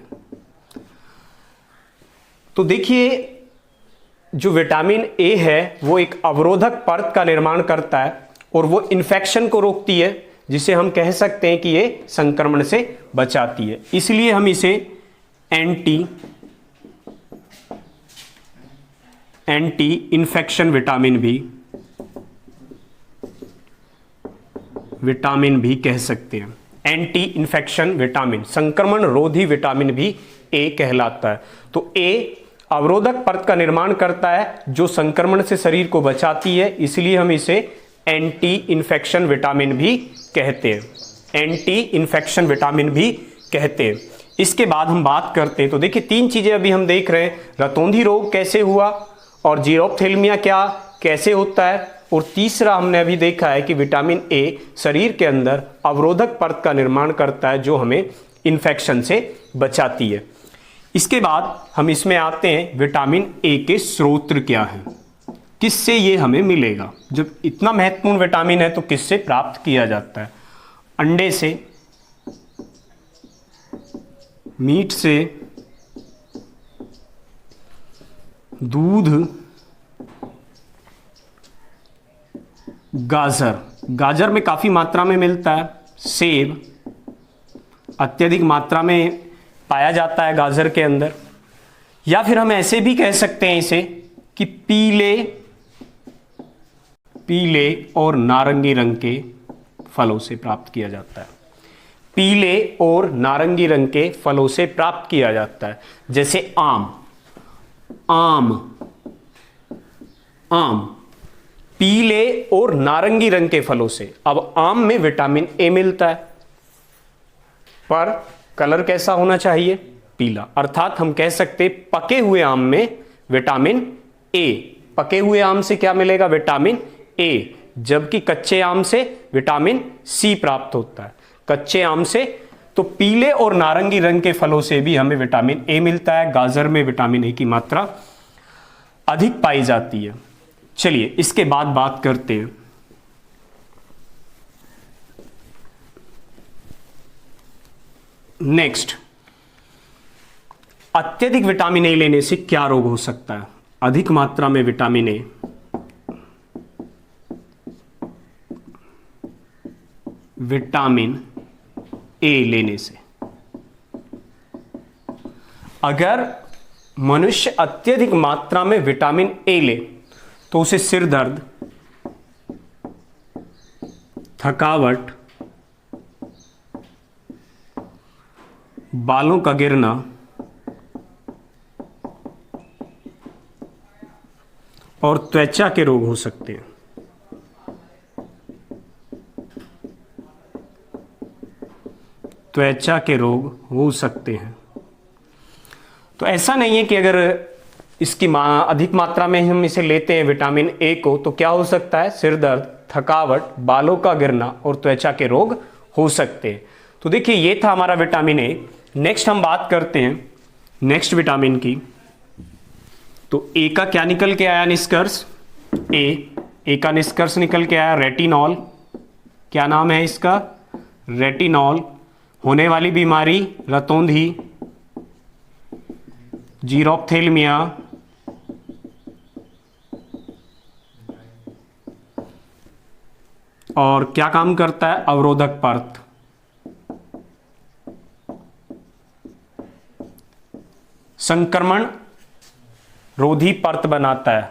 तो देखिए जो विटामिन ए है वो एक अवरोधक परत का निर्माण करता है और वो इन्फेक्शन को रोकती है, जिसे हम कह सकते हैं कि ये संक्रमण से बचाती है। इसलिए हम इसे एंटी इन्फेक्शन विटामिन भी कह सकते हैं। एंटी इन्फेक्शन विटामिन, संक्रमण रोधी विटामिन भी ए कहलाता है। तो ए अवरोधक परत का निर्माण करता है जो संक्रमण से शरीर को बचाती है, इसलिए हम इसे एंटी इन्फेक्शन विटामिन भी कहते हैं। एंटी इन्फेक्शन विटामिन भी कहते हैं। इसके बाद हम बात करते हैं, तो देखिए 3 चीजें अभी हम देख रहे हैं, रतौंधी रोग कैसे हुआ और जीरोप्थेल्मिया कैसे होता है, और तीसरा हमने अभी देखा है कि विटामिन ए शरीर के अंदर अवरोधक परत का निर्माण करता है जो हमें इन्फेक्शन से बचाती है। इसके बाद हम इसमें आते हैं विटामिन ए के स्रोत क्या हैं, किससे ये हमें मिलेगा। जब इतना महत्वपूर्ण विटामिन है तो किससे प्राप्त किया जाता है, अंडे से, मीट से, दूध, गाजर में काफी मात्रा में मिलता है, सेब अत्यधिक मात्रा में पाया जाता है गाजर के अंदर, या फिर हम ऐसे भी कह सकते हैं इसे कि पीले और नारंगी रंग के फलों से प्राप्त किया जाता है। पीले और नारंगी रंग के फलों से प्राप्त किया जाता है, जैसे आम पीले और नारंगी रंग के फलों से। अब आम में विटामिन ए मिलता है, पर कलर कैसा होना चाहिए, पीला। अर्थात हम कह सकते पके हुए आम में विटामिन ए, पके हुए आम से क्या मिलेगा, विटामिन ए, जबकि कच्चे आम से विटामिन सी प्राप्त होता है। कच्चे आम से, तो पीले और नारंगी रंग के फलों से भी हमें विटामिन ए मिलता है। गाजर में विटामिन ए की मात्रा अधिक पाई जाती है। चलिए इसके बाद बात करते हैं नेक्स्ट, अत्यधिक विटामिन ए लेने से क्या रोग हो सकता है। अधिक मात्रा में विटामिन ए लेने से, अगर मनुष्य अत्यधिक मात्रा में विटामिन ए ले तो उसे सिर दर्द, थकावट, बालों का गिरना और त्वचा के रोग हो सकते हैं। त्वचा के रोग हो सकते हैं। तो ऐसा नहीं है कि अगर इसकी अधिक मात्रा में हम इसे लेते हैं विटामिन ए को तो क्या हो सकता है, सिर दर्द, थकावट, बालों का गिरना और त्वचा के रोग हो सकते हैं। तो देखिए ये था हमारा विटामिन ए। नेक्स्ट हम बात करते हैं नेक्स्ट विटामिन की। तो ए का क्या निकल के आया निष्कर्ष, ए का निष्कर्ष निकल के आया रेटिनॉल। क्या नाम है इसका, रेटिनॉल। होने वाली बीमारी रतौंधी, जीरोप्थेल्मिया, और क्या काम करता है? अवरोधक परत। संक्रमण रोधी परत बनाता है।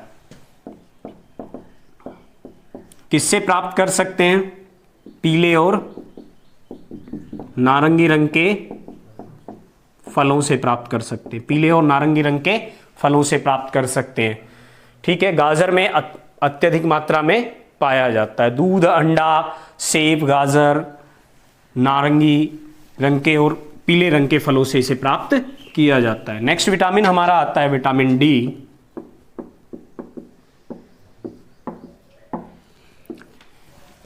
किससे प्राप्त कर सकते हैं? पीले और नारंगी रंग के फलों से प्राप्त कर सकते हैं। पीले और नारंगी रंग के फलों से प्राप्त कर सकते हैं। ठीक है, गाजर में अत्यधिक मात्रा में पाया जाता है। दूध, अंडा, सेब, गाजर नारंगी रंग के और पीले रंग के फलों से इसे प्राप्त किया जाता है। नेक्स्ट विटामिन हमारा आता है vitamin D.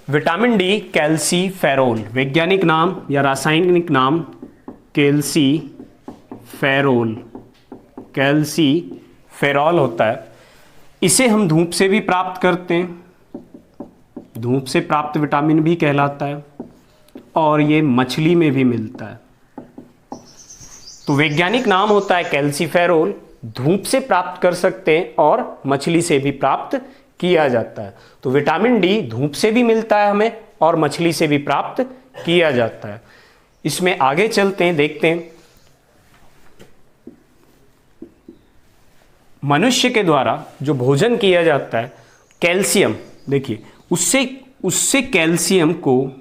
Vitamin D calciferol, वैज्ञानिक नाम या रासायनिक नाम कैल्सीफेरोल, कैल्सीफेरॉल होता है। इसे हम धूप से भी प्राप्त करते हैं, धूप से प्राप्त विटामिन भी कहलाता है, और ये मछली में भी मिलता है। तो वैज्ञानिक नाम होता है कैल्सीफेरोल, धूप से प्राप्त कर सकते हैं और मछली से भी प्राप्त किया जाता है। तो विटामिन डी धूप से भी मिलता है हमें और मछली से भी प्राप्त किया जाता है। इसमें आगे चलते हैं, देखते हैं मनुष्य के द्वारा जो भोजन किया जाता है, कैल्शियम, देखिए उससे कैल्शियम को,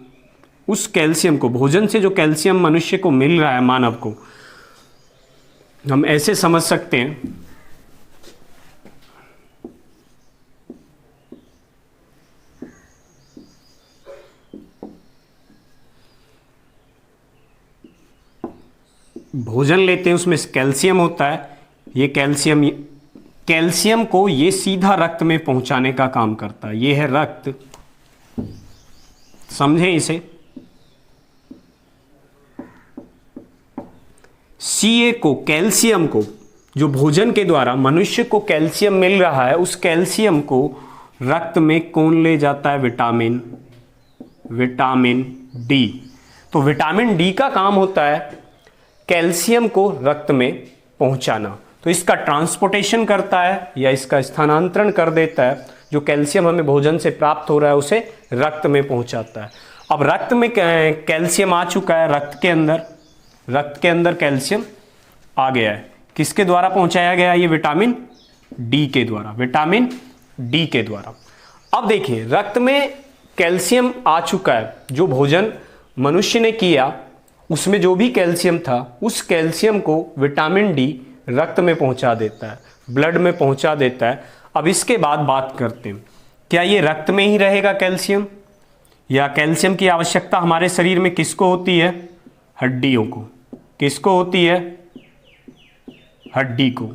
उस कैल्शियम को, भोजन से जो कैल्शियम मनुष्य को मिल रहा है, मानव को, हम ऐसे समझ सकते हैं भोजन लेते हैं उसमें कैल्शियम होता है। ये कैल्शियम को ये सीधा रक्त में पहुंचाने का काम करता है। ये है रक्त, समझें इसे। Ca को, कैल्शियम को, जो भोजन के द्वारा मनुष्य को कैल्शियम मिल रहा है, उस कैल्शियम को रक्त में कौन ले जाता है? Vitamin D. तो विटामिन डी का काम होता है कैल्शियम को रक्त में पहुंचाना। तो इसका ट्रांसपोर्टेशन करता है या इसका स्थानांतरण कर देता है। जो कैल्शियम हमें भोजन से प्राप्त हो रहा है उसे रक्त में पहुंचाता है। अब रक्त में कैल्शियम आ चुका है, रक्त के अंदर कैल्शियम आ गया है। किसके द्वारा पहुंचाया गया? ये विटामिन डी के द्वारा, विटामिन डी के द्वारा। अब देखिए, रक्त में कैल्शियम आ चुका है। जो भोजन मनुष्य ने किया उसमें जो भी कैल्शियम था, उस कैल्शियम को विटामिन डी रक्त में पहुंचा देता है, ब्लड में पहुंचा देता है। अब इसके बाद बात करते हैं, क्या ये रक्त में ही रहेगा कैल्शियम, या कैल्शियम की आवश्यकता हमारे शरीर में किसको होती है? हड्डियों को। किसको होती है? हड्डी को।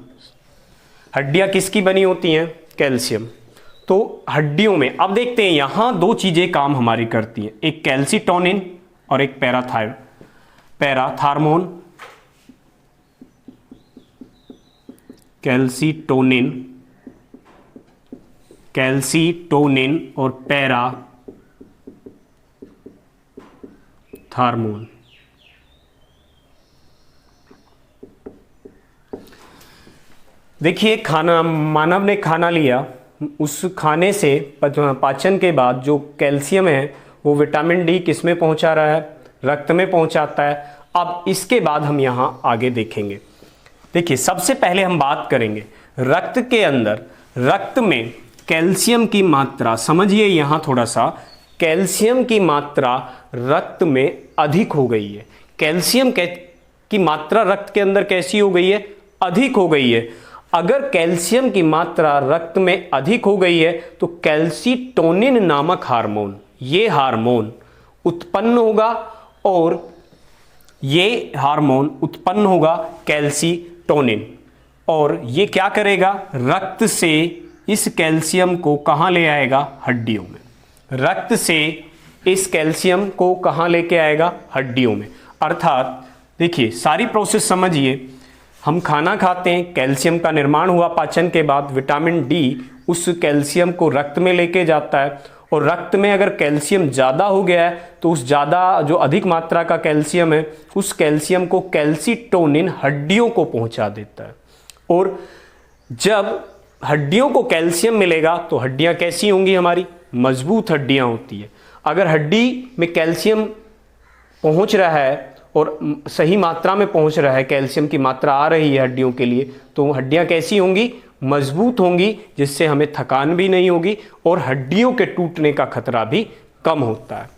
हड्डियां किसकी बनी होती हैं? कैल्शियम। तो हड्डियों में अब देखते हैं, यहां दो चीजें काम हमारी करती हैं, एक कैल्सीटोनिन और एक पैराथार्मोन। कैल्सीटोनिन और पैराथार्मोन। देखिए, मानव ने खाना लिया, उस खाने से पाचन के बाद जो कैल्शियम है वो विटामिन डी किस में पहुंचा रहा है? रक्त में पहुंचाता है। अब इसके बाद हम यहां आगे देखेंगे। देखिए, सबसे पहले हम बात करेंगे रक्त के अंदर, रक्त में कैल्शियम की मात्रा, समझिए यहां थोड़ा सा, कैल्शियम की मात्रा रक्त में अधिक हो गई है। कैल्शियम की मात्रा रक्त के अंदर कैसी हो गई है? अधिक हो गई है। अगर कैल्शियम की मात्रा रक्त में अधिक हो गई है तो कैल्सीटोनिन नामक हार्मोन, ये हार्मोन उत्पन्न होगा, और ये हार्मोन उत्पन्न होगा कैल्सीटोनिन, और ये क्या करेगा? रक्त से इस कैल्शियम को कहां ले आएगा? हड्डियों में। रक्त से इस कैल्शियम को कहां लेके आएगा? हड्डियों में। अर्थात देखिए, सारी प्रोसेस समझिए, हम खाना खाते हैं, कैल्शियम का निर्माण हुआ पाचन के बाद, विटामिन डी उस कैल्शियम को रक्त में लेके जाता है, और रक्त में अगर कैल्शियम ज़्यादा हो गया है तो उस ज़्यादा, जो अधिक मात्रा का कैल्शियम है, उस कैल्शियम को कैल्सीटोनिन हड्डियों को पहुंचा देता है। और जब हड्डियों को कैल्शियम मिलेगा तो हड्डियां कैसी होंगी? हमारी मजबूत हड्डियां होती है। अगर हड्डी में कैल्शियम पहुंच रहा है और सही मात्रा में पहुंच रहा है, कैल्शियम की मात्रा आ रही है हड्डियों के लिए, तो हड्डियां कैसी होंगी? मजबूत होंगी, जिससे हमें थकान भी नहीं होगी और हड्डियों के टूटने का खतरा भी कम होता है।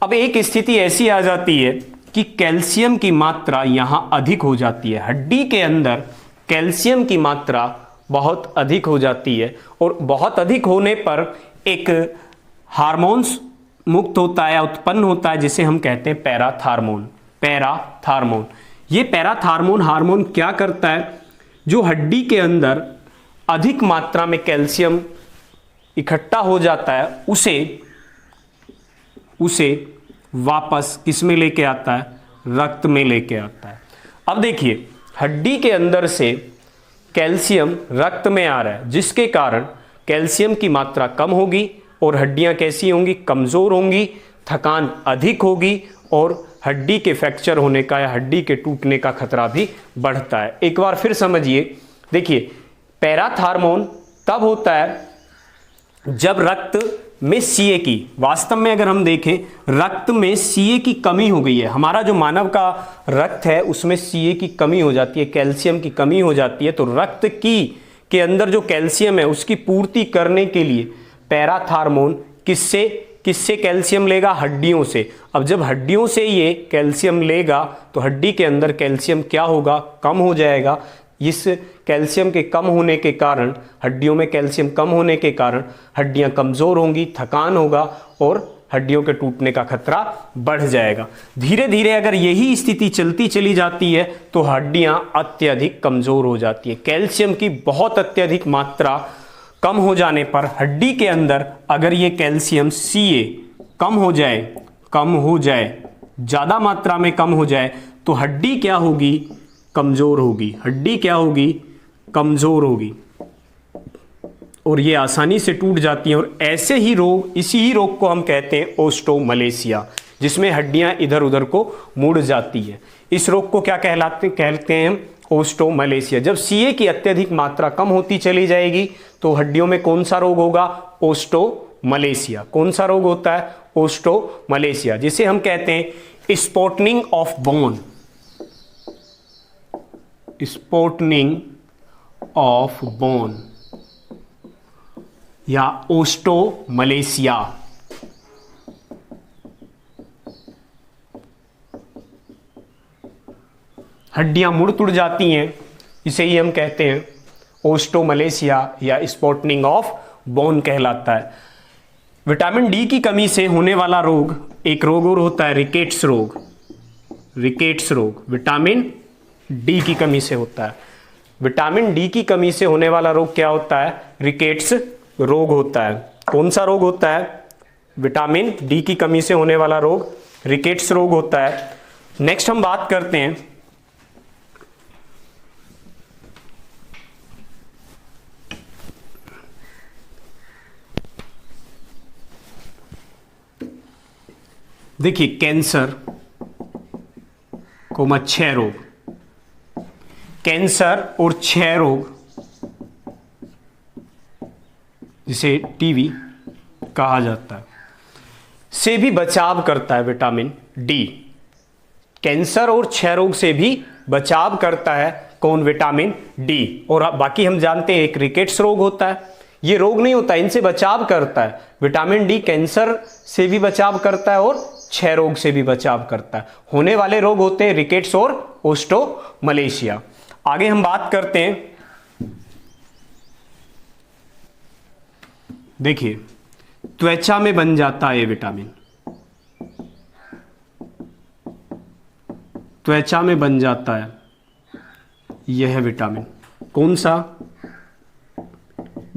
अब एक स्थिति ऐसी आ जाती है कि कैल्शियम की मात्रा यहां अधिक हो जाती है, हड्डी के अंदर कैल्शियम की मात्रा बहुत अधिक हो जाती है और बहुत अधिक होने पर एक हार्मोन्स मुक्त होता है, उत्पन्न होता है, जिसे हम कहते हैं पैराथार्मोन। पैराथार्मोन, ये पैराथार्मोन हार्मोन क्या करता है? जो हड्डी के अंदर अधिक मात्रा में कैल्शियम इकट्ठा हो जाता है, उसे वापस किस में लेके आता है? रक्त में लेके आता है। अब देखिए, हड्डी के अंदर से कैल्शियम रक्त में आ रहा है, जिसके कारण कैल्शियम की मात्रा कम होगी और हड्डियां कैसी होंगी? कमजोर होंगी, थकान अधिक होगी और हड्डी के फ्रैक्चर होने का या हड्डी के टूटने का खतरा भी बढ़ता है। एक बार फिर समझिए, देखिए, पैराथार्मोन तब होता है जब रक्त में सीए की, वास्तव में अगर हम देखें, रक्त में सीए की कमी हो गई है। हमारा जो मानव का रक्त है उसमें सीए की कमी हो जाती है, कैल्शियम की कमी हो जाती है। तो रक्त की के अंदर जो कैल्शियम है उसकी पूर्ति करने के लिए पैराथार्मोन किससे कैल्शियम लेगा? हड्डियों से। अब जब हड्डियों से ये कैल्शियम लेगा तो हड्डी के अंदर कैल्शियम क्या होगा? कम हो जाएगा। इस कैल्शियम के कम होने के कारण, हड्डियों में कैल्शियम कम होने के कारण हड्डियां कमज़ोर होंगी, थकान होगा और हड्डियों के टूटने का खतरा बढ़ जाएगा। धीरे धीरे अगर यही स्थिति चलती चली जाती है तो हड्डियां अत्यधिक कमज़ोर हो जाती है। कैल्शियम की बहुत अत्यधिक मात्रा कम हो जाने पर हड्डी के अंदर अगर ये कैल्शियम सीए कम हो जाए, ज़्यादा मात्रा में कम हो जाए, तो हड्डी क्या होगी? कमज़ोर होगी। हड्डी क्या होगी? कमज़ोर होगी और ये आसानी से टूट जाती हैं। और ऐसे ही रोग, इसी ही रोग को हम कहते हैं ओस्टोमलेशिया, जिसमें हड्डियां इधर उधर को मुड़ जाती है। इस रोग को क्या कहते हैं? ओस्टोमलेशिया। जब सीए की अत्यधिक मात्रा कम होती चली जाएगी तो हड्डियों में कौन सा रोग होगा? ओस्टोमलेशिया। कौन सा रोग होता है? ओस्टोमलेशिया, जिसे हम कहते हैं स्पॉटनिंग ऑफ बोन। स्पॉटनिंग ऑफ बोन या ओस्टोमलेशिया। हड्डियां मुड़ तुड़ जाती हैं, इसे ही हम कहते हैं ओस्टोमलेशिया या स्पॉटनिंग ऑफ बोन कहलाता है। विटामिन डी की कमी से होने वाला रोग, एक रोग और होता है रिकेट्स रोग। रिकेट्स रोग विटामिन डी की कमी से होता है। विटामिन डी की कमी से होने वाला रोग क्या होता है? रिकेट्स रोग होता है। कौन सा रोग होता है? विटामिन डी की कमी से होने वाला रोग रिकेट्स रोग होता है। नेक्स्ट हम बात करते हैं देखिए, कैंसर कोमा क्षय रोग। कैंसर और क्षय रोग, जिसे टीबी कहा जाता है, से भी बचाव करता है विटामिन डी। कैंसर और क्षय रोग से भी बचाव करता है कौन? Vitamin D. और बाकी हम जानते हैं एक रिकेट्स रोग होता है, ये रोग नहीं होता, इनसे बचाव करता है। विटामिन डी कैंसर से भी बचाव करता है और क्षय रोग से भी बचाव करता है। होने वाले रोग होते हैं रिकेट्स और ओस्टोमलेशिया। आगे हम बात करते हैं, देखिए, त्वचा में बन जाता है ये विटामिन, त्वचा में बन जाता है यह विटामिन। कौन सा?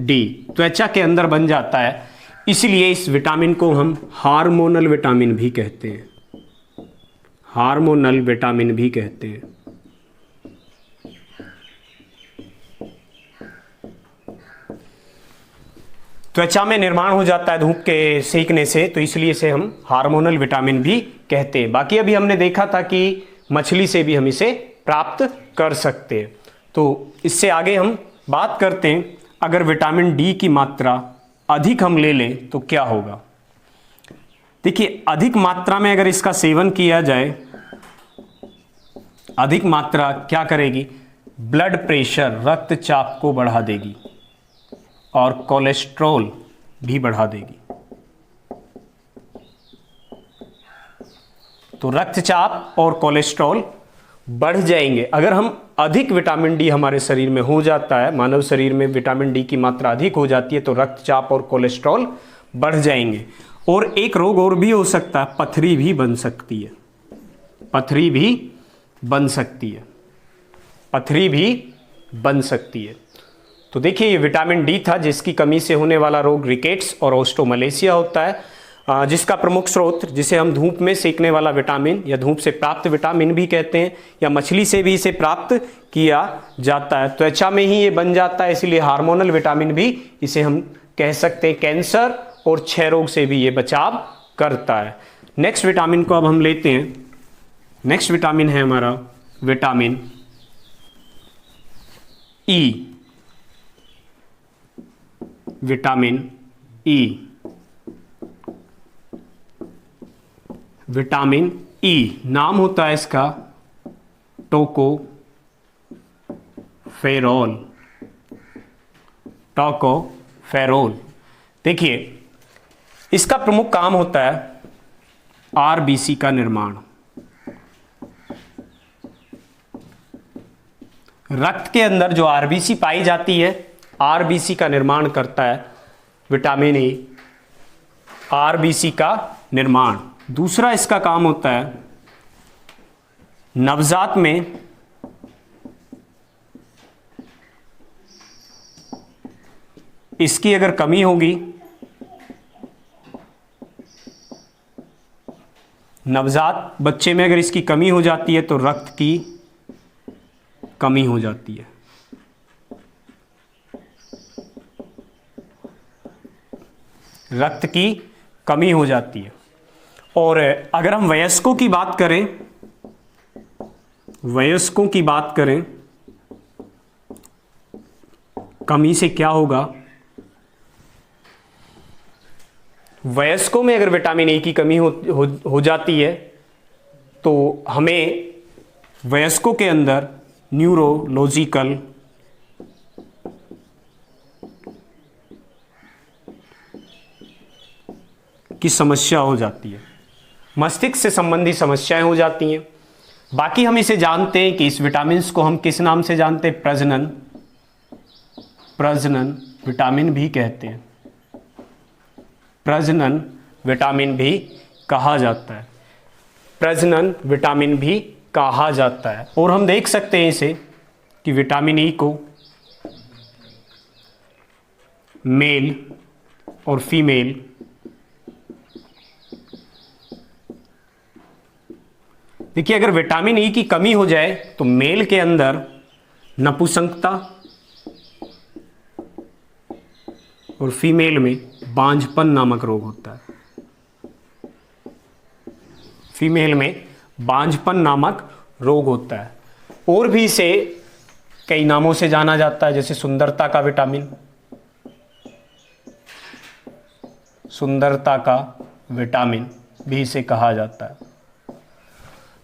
डी। त्वचा के अंदर बन जाता है, इसलिए इस विटामिन को हम हार्मोनल विटामिन भी कहते हैं। हार्मोनल विटामिन भी कहते हैं। त्वचा में निर्माण हो जाता है धूप के सेकने से, तो इसलिए इसे हम हार्मोनल विटामिन भी कहते हैं। बाकी अभी हमने देखा था कि मछली से भी हम इसे प्राप्त कर सकते हैं। तो इससे आगे हम बात करते हैं, अगर विटामिन डी की मात्रा अधिक हम ले लें तो क्या होगा? देखिए अधिक मात्रा में अगर इसका सेवन किया जाए, अधिक मात्रा क्या करेगी, ब्लड प्रेशर, रक्तचाप को बढ़ा देगी और कोलेस्ट्रॉल भी बढ़ा देगी। तो रक्तचाप और कोलेस्ट्रॉल बढ़ जाएंगे अगर हम अधिक विटामिन डी हमारे शरीर में हो जाता है, मानव शरीर में विटामिन डी की मात्रा अधिक हो जाती है तो रक्तचाप और कोलेस्ट्रॉल बढ़ जाएंगे। और एक रोग और भी हो सकता है, पथरी भी बन सकती है, पथरी भी बन सकती है, पथरी भी बन सकती है। तो देखिए ये विटामिन डी था जिसकी कमी से होने वाला रोग रिकेट्स और ओस्टोमलेशिया होता है, जिसका प्रमुख स्रोत जिसे हम धूप में सेकने वाला विटामिन या धूप से प्राप्त विटामिन भी कहते हैं, या मछली से भी इसे प्राप्त किया जाता है। त्वचा में ही ये बन जाता है, इसलिए हार्मोनल विटामिन भी इसे हम कह सकते हैं। कैंसर और क्षय रोग से भी ये बचाव करता है। नेक्स्ट विटामिन को अब हम लेते हैं। नेक्स्ट विटामिन है हमारा vitamin E. Vitamin E, vitamin E नाम होता है इसका टोकोफेरोल, टोकोफेरोल। देखिए इसका प्रमुख काम होता है आरबीसी का निर्माण, रक्त के अंदर जो आरबीसी पाई जाती है, आरबीसी का निर्माण करता है विटामिन ई, आरबीसी का निर्माण। दूसरा इसका काम होता है नवजात में इसकी अगर कमी होगी, नवजात बच्चे में अगर इसकी कमी हो जाती है तो रक्त की कमी हो जाती है। रक्त की कमी हो जाती है। और अगर हम वयस्कों की बात करें, वयस्कों की बात करें, कमी से क्या होगा, वयस्कों में अगर विटामिन ए की कमी हो जाती है तो हमें वयस्कों के अंदर न्यूरोलॉजिकल की समस्या हो जाती है, मस्तिष्क से संबंधी समस्याएं हो जाती हैं। बाकी हम इसे जानते हैं कि इस विटामिन को हम किस नाम से जानते हैं, प्रजनन, प्रजनन विटामिन भी कहते हैं, प्रजनन विटामिन भी कहा जाता है, प्रजनन विटामिन भी कहा जाता है। और हम देख सकते हैं इसे कि विटामिन ई को मेल और फीमेल देखिए, अगर विटामिन ई की कमी हो जाए तो मेल के अंदर नपुंसकता और फीमेल में बांझपन नामक रोग होता है, फीमेल में बांझपन नामक रोग होता है। और भी इसे कई नामों से जाना जाता है, जैसे सुंदरता का विटामिन, सुंदरता का विटामिन भी इसे कहा जाता है।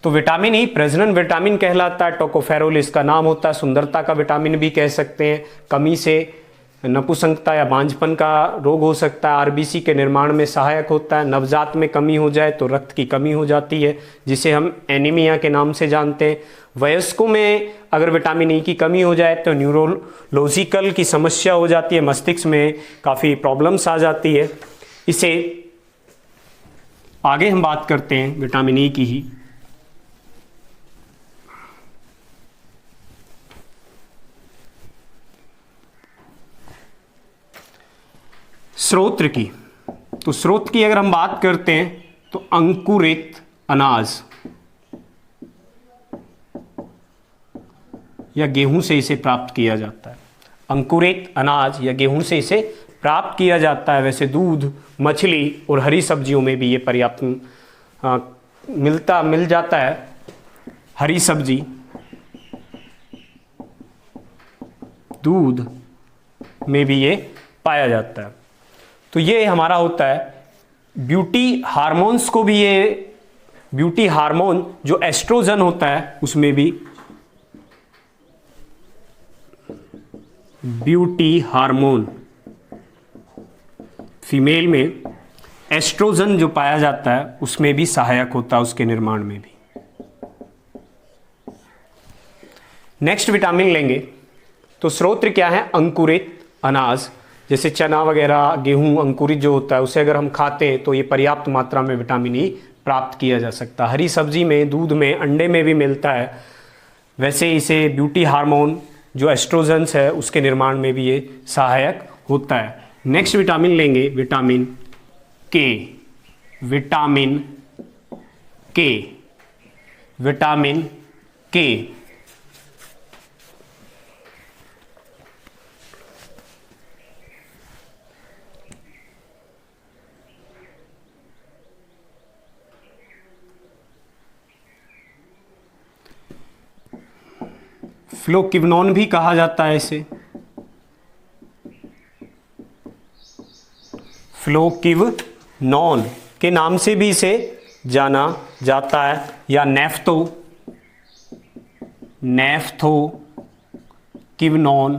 तो विटामिन ई प्रजनन विटामिन कहलाता है, टोकोफेरोल इसका नाम होता है, सुंदरता का विटामिन भी कह सकते हैं। कमी से नपुंसकता या बांझपन का रोग हो सकता है, आरबीसी के निर्माण में सहायक होता है। नवजात में कमी हो जाए तो रक्त की कमी हो जाती है, जिसे हम एनीमिया के नाम से जानते हैं। वयस्कों में अगर विटामिन ई की कमी हो जाए तो न्यूरोलॉजिकल की समस्या हो जाती है, मस्तिष्क में काफ़ी प्रॉब्लम्स आ जाती है। इसे आगे हम बात करते हैं विटामिन ई की ही। स्रोत की, तो स्रोत की अगर हम बात करते हैं तो अंकुरित अनाज या गेहूं से इसे प्राप्त किया जाता है, अंकुरित अनाज या गेहूं से इसे प्राप्त किया जाता है। वैसे दूध, मछली और हरी सब्जियों में भी ये पर्याप्त मिल जाता है। हरी सब्जी, दूध में भी ये पाया जाता है। तो ये हमारा होता है ब्यूटी हार्मोन्स को भी ये, ब्यूटी हार्मोन जो एस्ट्रोजन होता है उसमें भी, ब्यूटी हार्मोन फीमेल में एस्ट्रोजन जो पाया जाता है उसमें भी सहायक होता है, उसके निर्माण में भी। नेक्स्ट विटामिन लेंगे तो स्रोत क्या है, अंकुरित अनाज जैसे चना वगैरह, गेहूं अंकुरित जो होता है उसे अगर हम खाते हैं तो ये पर्याप्त मात्रा में विटामिन ई प्राप्त किया जा सकता है। हरी सब्जी में, दूध में, अंडे में भी मिलता है। वैसे इसे ब्यूटी हार्मोन जो एस्ट्रोजन्स है उसके निर्माण में भी ये सहायक होता है। नेक्स्ट विटामिन लेंगे, विटामिन के, विटामिन के, विटामिन के फ्लोक्विनोन भी कहा जाता है इसे, फ्लोक्विनोन के नाम से भी इसे जाना जाता है, या नेफ्थोक्विनोन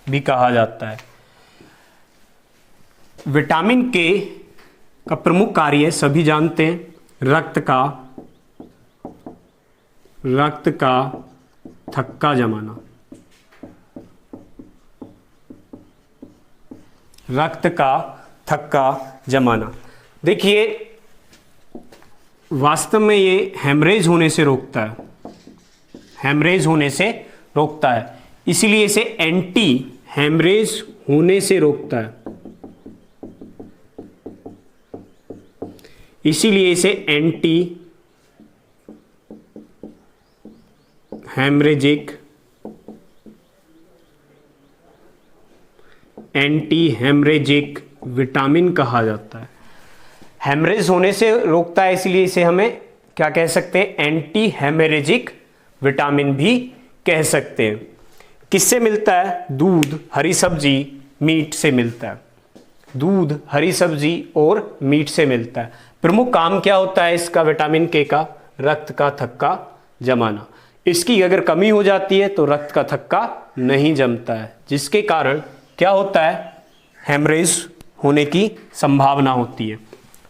भी कहा जाता है। विटामिन के का प्रमुख कार्य सभी जानते हैं, रक्त का थक्का जमाना, रक्त का थक्का जमाना। देखिए वास्तव में ये हेमरेज होने से रोकता है, हेमरेज होने से रोकता है, इसीलिए इसे एंटी हेमरेज होने से रोकता है, इसीलिए इसे anti haemorrhagic, anti haemorrhagic vitamin कहा जाता है। हेमरेज होने से रोकता है इसलिए इसे हमें क्या कह सकते हैं, एंटी हेमरेजिक विटामिन भी कह सकते हैं। किससे मिलता है, दूध, हरी सब्जी, मीट से मिलता है, दूध, हरी सब्जी और मीट से मिलता है। प्रमुख काम क्या होता है इसका, विटामिन के का, रक्त का थक्का जमाना। इसकी अगर कमी हो जाती है तो रक्त का थक्का नहीं जमता है, जिसके कारण क्या होता है, हेमरेज होने की संभावना होती है।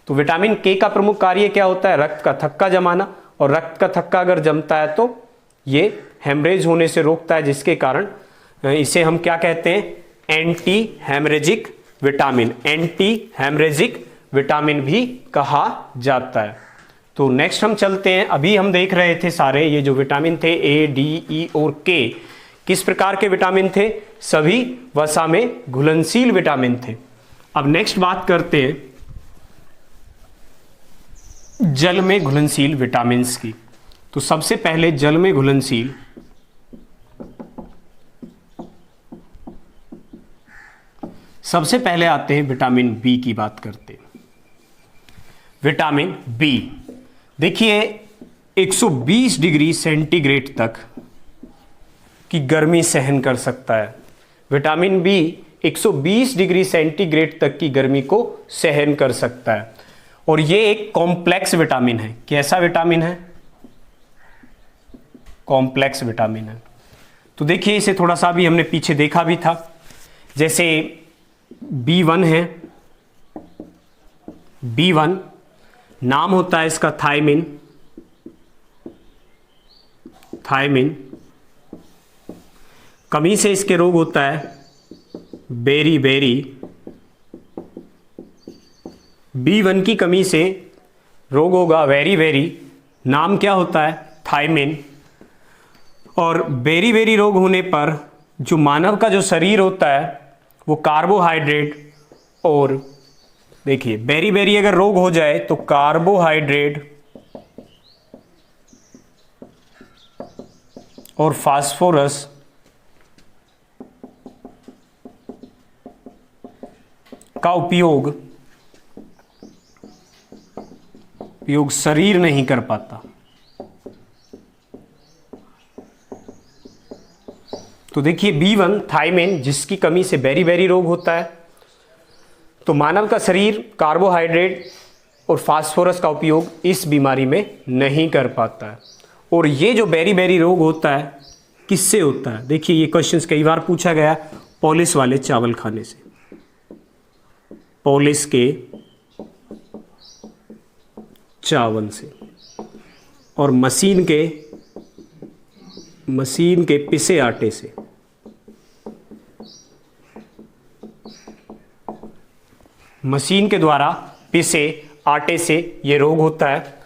तो विटामिन के का प्रमुख कार्य क्या होता है, रक्त का थक्का जमाना, और रक्त का थक्का अगर जमता है तो ये हेमरेज होने से रोकता है, जिसके कारण इसे हम क्या कहते हैं, anti haemorrhagic vitamin, anti haemorrhagic vitamin भी कहा जाता है। तो नेक्स्ट हम चलते हैं, अभी हम देख रहे थे सारे ये जो विटामिन थे ए, डी, ई और के किस प्रकार के विटामिन थे, सभी वसा में घुलनशील विटामिन थे। अब नेक्स्ट बात करते हैं जल में घुलनशील विटामिन्स की। तो सबसे पहले जल में घुलनशील सबसे पहले आते हैं विटामिन बी की बात करते हैं। विटामिन बी देखिए 120 डिग्री सेंटीग्रेड तक की गर्मी सहन कर सकता है। विटामिन बी 120 डिग्री सेंटीग्रेड तक की गर्मी को सहन कर सकता है, और ये एक कॉम्प्लेक्स विटामिन है। कैसा विटामिन है, कॉम्प्लेक्स विटामिन है। तो देखिए इसे थोड़ा सा भी हमने पीछे देखा भी था, जैसे B1 है, B1 नाम होता है इसका थायमिन, थायमिन कमी से इसके रोग होता है बेरी बेरी, B1 की कमी से रोग होगा वेरी वेरी, नाम क्या होता है थायमिन। और बेरी बेरी रोग होने पर जो मानव का जो शरीर होता है वो कार्बोहाइड्रेट, और देखिए बेरी बेरी अगर रोग हो जाए तो कार्बोहाइड्रेट और फास्फोरस का उपयोग शरीर नहीं कर पाता। तो देखिए B1 थायमिन जिसकी कमी से बेरी बेरी रोग होता है, तो मानव का शरीर कार्बोहाइड्रेट और फास्फोरस का उपयोग इस बीमारी में नहीं कर पाता है। और ये जो बेरी बेरी रोग होता है किससे होता है? देखिए ये क्वेश्चंस कई बार पूछा गया, पॉलिश वाले चावल खाने से, पॉलिश के चावल से, और मशीन के पिसे आटे से। मशीन के द्वारा पिसे आटे से ये रोग होता है।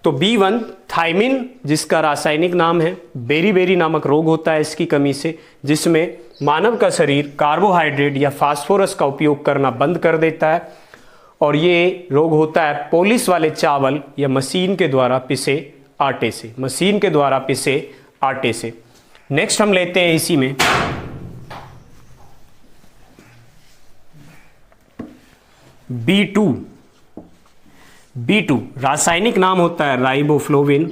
तो B1 थाइमिन, जिसका रासायनिक नाम है, बेरी बेरी नामक रोग होता है इसकी कमी से, जिसमें मानव का शरीर कार्बोहाइड्रेट या फास्फोरस का उपयोग करना बंद कर देता है। और ये रोग होता है पॉलिश वाले चावल या मशीन के द्वारा पिसे आटे से, मशीन के द्वारा पिसे आटे से। नेक्स्ट हम लेते हैं इसी में B2 रासायनिक नाम होता है राइबोफ्लोविन,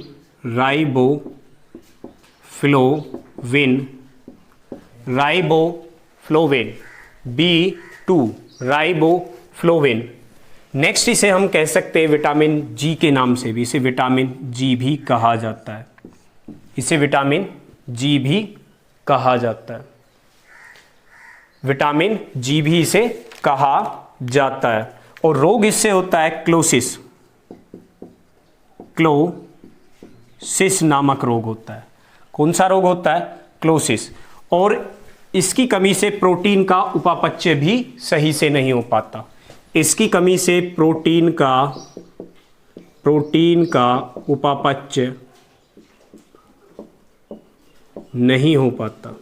B2 राइबोफ्लोविन। नेक्स्ट इसे हम कह सकते हैं विटामिन जी के नाम से भी, इसे विटामिन जी भी कहा जाता है, इसे विटामिन जी भी कहा जाता है, विटामिन जी भी इसे कहा जाता है। और रोग इससे होता है क्लोसिस नामक रोग होता है। कौन सा रोग होता है? क्लोसिस। और इसकी कमी से प्रोटीन का उपापचय भी सही से नहीं हो पाता, इसकी कमी से प्रोटीन का उपापचय नहीं हो पाता।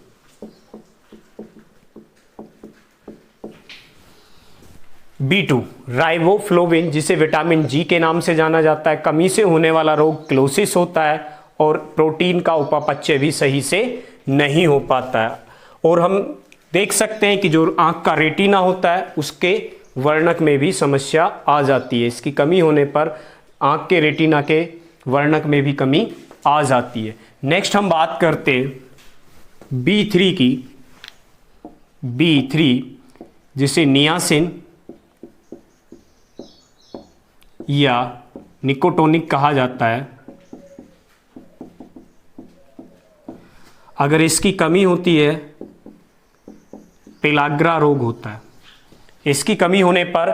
B2 राइबोफ्लोविन, जिसे विटामिन जी के नाम से जाना जाता है, कमी से होने वाला रोग क्लोसिस होता है और प्रोटीन का उपापचय भी सही से नहीं हो पाता है। और हम देख सकते हैं कि जो आंख का रेटिना होता है उसके वर्णक में भी समस्या आ जाती है, इसकी कमी होने पर आंख के रेटिना के वर्णक में भी कमी आ जाती है। नेक्स्ट हम बात करते हैं B3 की, B3 जिसे नियासिन या निकोटोनिक कहा जाता है। अगर इसकी कमी होती है पेलाग्रा रोग होता है, इसकी कमी होने पर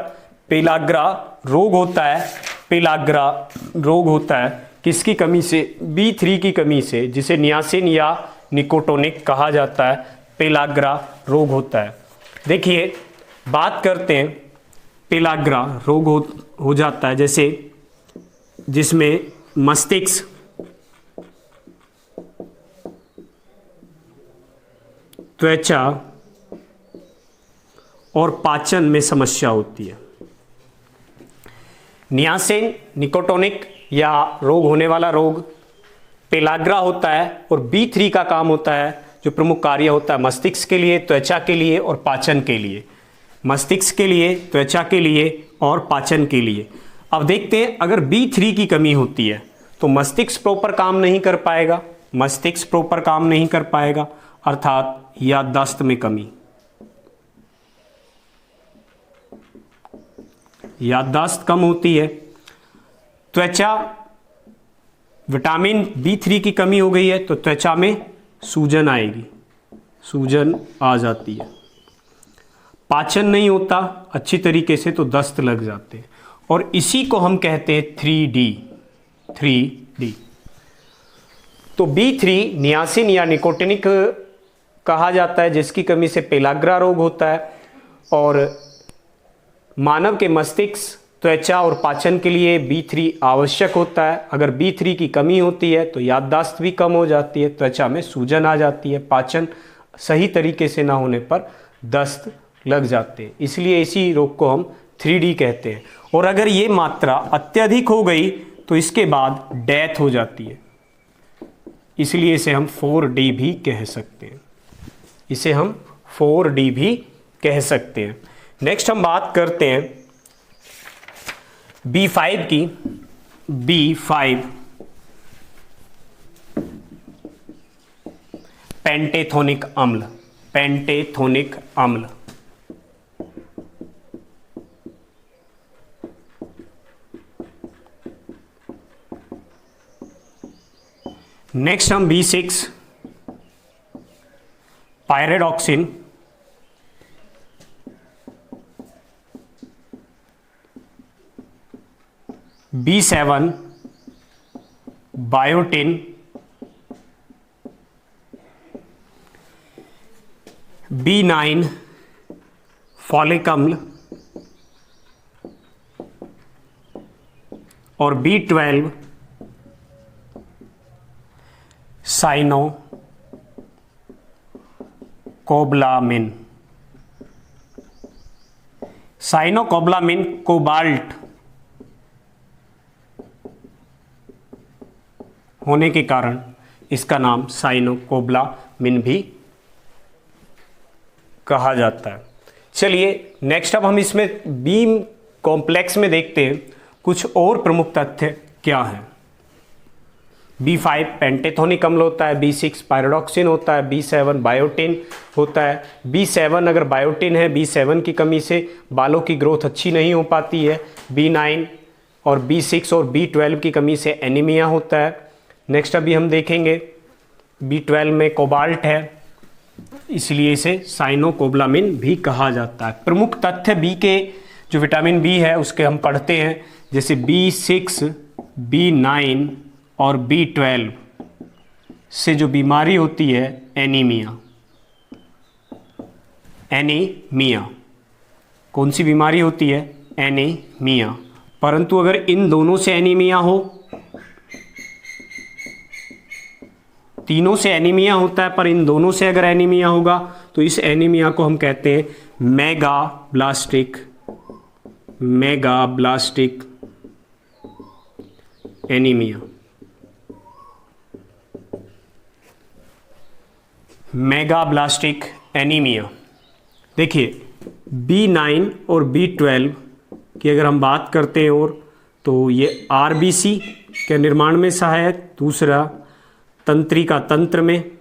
पेलाग्रा रोग होता है, पेलाग्रा रोग होता है किसकी कमी से? B3 की कमी से, जिसे नियासिन या निकोटोनिक कहा जाता है, पेलाग्रा रोग होता है। देखिए बात करते हैं पेलाग्रा रोग हो जाता है जैसे जिसमें मस्तिष्क, त्वचा और पाचन में समस्या होती है। नियासिन निकोटोनिक या रोग होने वाला रोग पेलाग्रा होता है और B3 का काम होता है, जो प्रमुख कार्य होता है मस्तिष्क के लिए, त्वचा के लिए और पाचन के लिए, मस्तिष्क के लिए, त्वचा के लिए और पाचन के लिए। अब देखते हैं अगर B3 की कमी होती है तो मस्तिष्क प्रॉपर काम नहीं कर पाएगा, मस्तिष्क प्रॉपर काम नहीं कर पाएगा, अर्थात याददाश्त में कमी, याददाश्त कम होती है। त्वचा, विटामिन B3 की कमी हो गई है तो त्वचा में सूजन आएगी, सूजन आ जाती है। पाचन नहीं होता अच्छी तरीके से तो दस्त लग जाते हैं, और इसी को हम कहते हैं 3D। तो B3 नियासिन या निकोटिनिक कहा जाता है, जिसकी कमी से पेलाग्रा रोग होता है। और मानव के मस्तिष्क, त्वचा और पाचन के लिए B3 आवश्यक होता है। अगर B3 की कमी होती है तो याददाश्त भी कम हो जाती है, त्वचा में सूजन आ जाती है, पाचन सही तरीके से ना होने पर दस्त लग जाते हैं, इसलिए इसी रोग को हम 3D कहते हैं। और अगर ये मात्रा अत्यधिक हो गई तो इसके बाद डेथ हो जाती है, इसलिए इसे हम 4D भी कह सकते हैं, इसे हम 4D भी कह सकते हैं। नेक्स्ट हम बात करते हैं B5 की, B5 पेंटेथोनिक अम्ल, पेंटेथोनिक अम्ल। नेक्स्ट हम B6 pyridoxine, B7 biotin, B9 folic अम्ल और B12 साइनो कोबलामिन। साइनोकोबलामिन कोबाल्ट होने के कारण इसका नाम साइनोकोबलामिन भी कहा जाता है। चलिए नेक्स्ट अब हम इसमें बी कॉम्प्लेक्स में देखते हैं कुछ और प्रमुख तथ्य क्या हैं। B5 पेंटेथोनिक अम्ल होता है, B6 पायरोडॉक्सिन होता है, B7 बायोटिन होता है। B7 अगर बायोटिन है, B7 की कमी से बालों की ग्रोथ अच्छी नहीं हो पाती है। B9 और B6 और B12 की कमी से एनीमिया होता है। नेक्स्ट अभी हम देखेंगे B12 में कोबाल्ट है, इसलिए इसे साइनोकोबलामिन भी कहा जाता है। प्रमुख तथ्य बी के जो विटामिन बी है उसके हम पढ़ते हैं, जैसे B6, B9 और B12 से जो बीमारी होती है एनीमिया। एनीमिया कौन सी बीमारी होती है? एनीमिया। परंतु अगर इन दोनों से एनीमिया हो, तीनों से एनीमिया होता है पर इन दोनों से अगर एनीमिया होगा तो इस एनीमिया को हम कहते हैं मेगाब्लास्टिक एनीमिया। मेगाब्लास्टिक एनीमिया। देखिए B9 और B12 की अगर हम बात करते हैं और तो ये RBC के निर्माण में सहायक, दूसरा तंत्रिका तंत्र में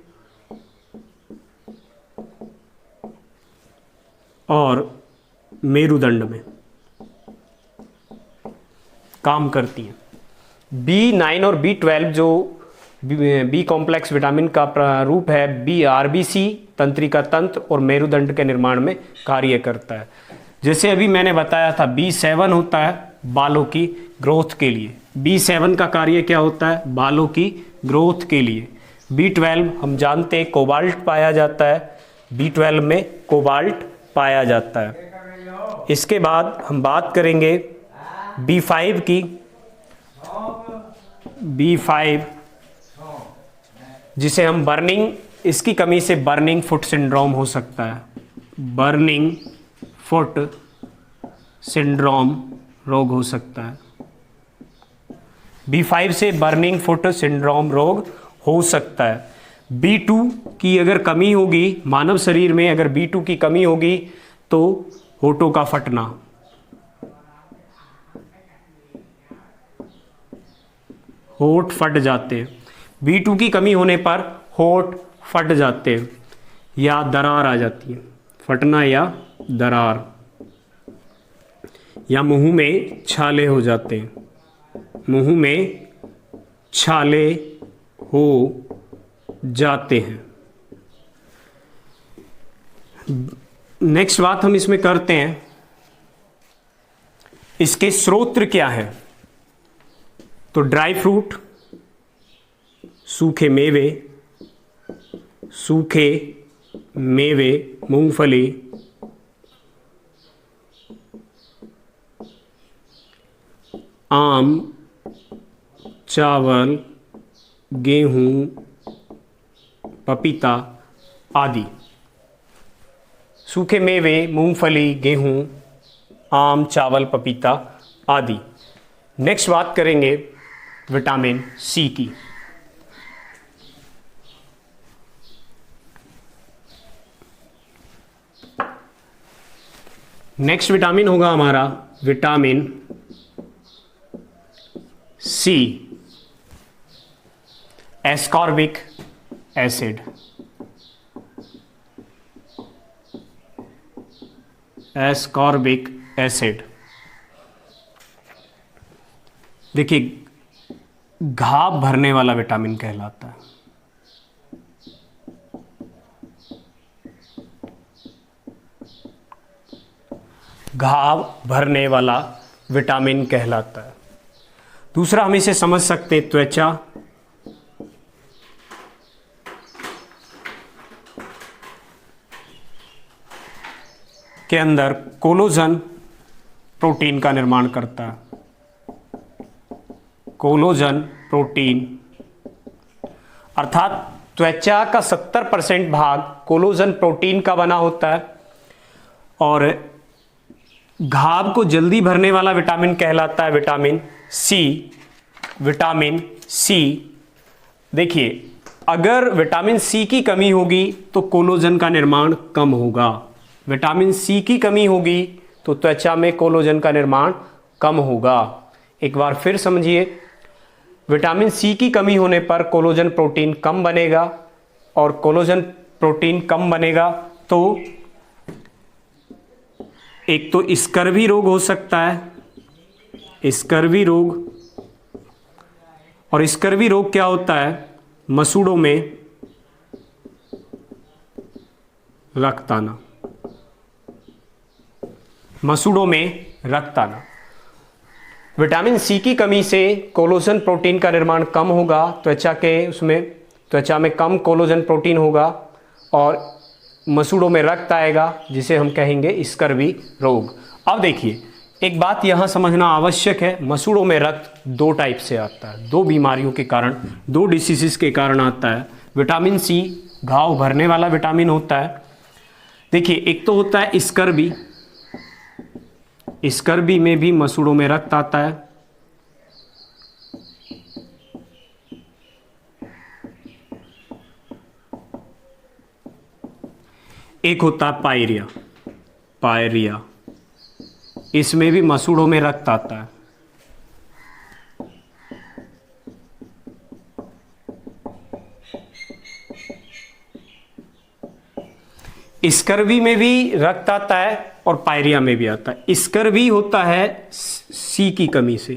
और मेरुदंड में काम करती हैं। B9 और B12 जो बी कॉम्प्लेक्स विटामिन का प्रारूप है, BRBC तंत्रिका तंत्र और मेरुदंड के निर्माण में कार्य करता है। जैसे अभी मैंने बताया था B7 होता है बालों की ग्रोथ के लिए। B7 का कार्य क्या होता है? बालों की ग्रोथ के लिए। B12 हम जानते हैं कोबाल्ट पाया जाता है, B12 में कोबाल्ट पाया जाता है। इसके बाद हम बात करेंगे B5 की। B5 जिसे हम बर्निंग, इसकी कमी से बर्निंग फुट सिंड्रोम हो सकता है। बर्निंग फुट सिंड्रोम रोग हो सकता है। B5 से बर्निंग फुट सिंड्रोम रोग हो सकता है। B2 की अगर कमी होगी मानव शरीर में, अगर B2 की कमी होगी तो होठों का फटना, होठ फट जाते हैं। B2 की कमी होने पर होठ फट जाते हैं या दरार आ जाती है। फटना या दरार, या मुंह में छाले हो जाते हैं। मुंह में छाले हो जाते हैं। नेक्स्ट बात हम इसमें करते हैं, इसके स्रोत क्या है? तो ड्राई फ्रूट, सूखे मेवे, मूंगफली, आम, चावल, गेहूं, पपीता आदि। सूखे मेवे, मूंगफली, गेहूं, आम, चावल, पपीता आदि। नेक्स्ट बात करेंगे विटामिन सी की। नेक्स्ट विटामिन होगा हमारा vitamin C, ascorbic acid. Ascorbic acid देखिए घाव भरने वाला विटामिन कहलाता है। घाव भरने वाला विटामिन कहलाता है। दूसरा हम इसे समझ सकते हैं, त्वचा के अंदर कोलेजन प्रोटीन का निर्माण करता है। कोलेजन प्रोटीन अर्थात त्वचा का 70% भाग कोलेजन प्रोटीन का बना होता है। और घाव को जल्दी भरने वाला विटामिन कहलाता है विटामिन सी। विटामिन सी, देखिए अगर विटामिन सी की कमी होगी तो कोलेजन का निर्माण कम होगा। विटामिन सी की कमी होगी तो त्वचा में कोलेजन का निर्माण कम होगा। एक बार फिर समझिए, विटामिन सी की कमी होने पर कोलेजन प्रोटीन कम बनेगा, और कोलेजन प्रोटीन कम बनेगा तो एक तो स्कर्वी रोग हो सकता है, स्कर्वी रोग। और स्कर्वी रोग क्या होता है? मसूड़ों में रक्त आना, मसूड़ों में रक्त आना। विटामिन सी की कमी से कोलेजन प्रोटीन का निर्माण कम होगा, त्वचा में कम कोलेजन प्रोटीन होगा और मसूड़ों में रक्त आएगा, जिसे हम कहेंगे स्कर्वी रोग। अब देखिए एक बात यहाँ समझना आवश्यक है, मसूड़ों में रक्त दो टाइप से आता है, दो बीमारियों के कारण, दो डिसीजेस के कारण आता है। विटामिन सी घाव भरने वाला विटामिन होता है। देखिए एक तो होता है स्कर्वी, स्कर्वी में भी मसूड़ों में रक्त आता है। एक होता है पायरिया, पायरिया, इसमें भी मसूड़ों में रक्त आता है। स्कर्वी में भी रक्त आता है और पायरिया में भी आता है। स्कर्वी होता है सी की कमी से,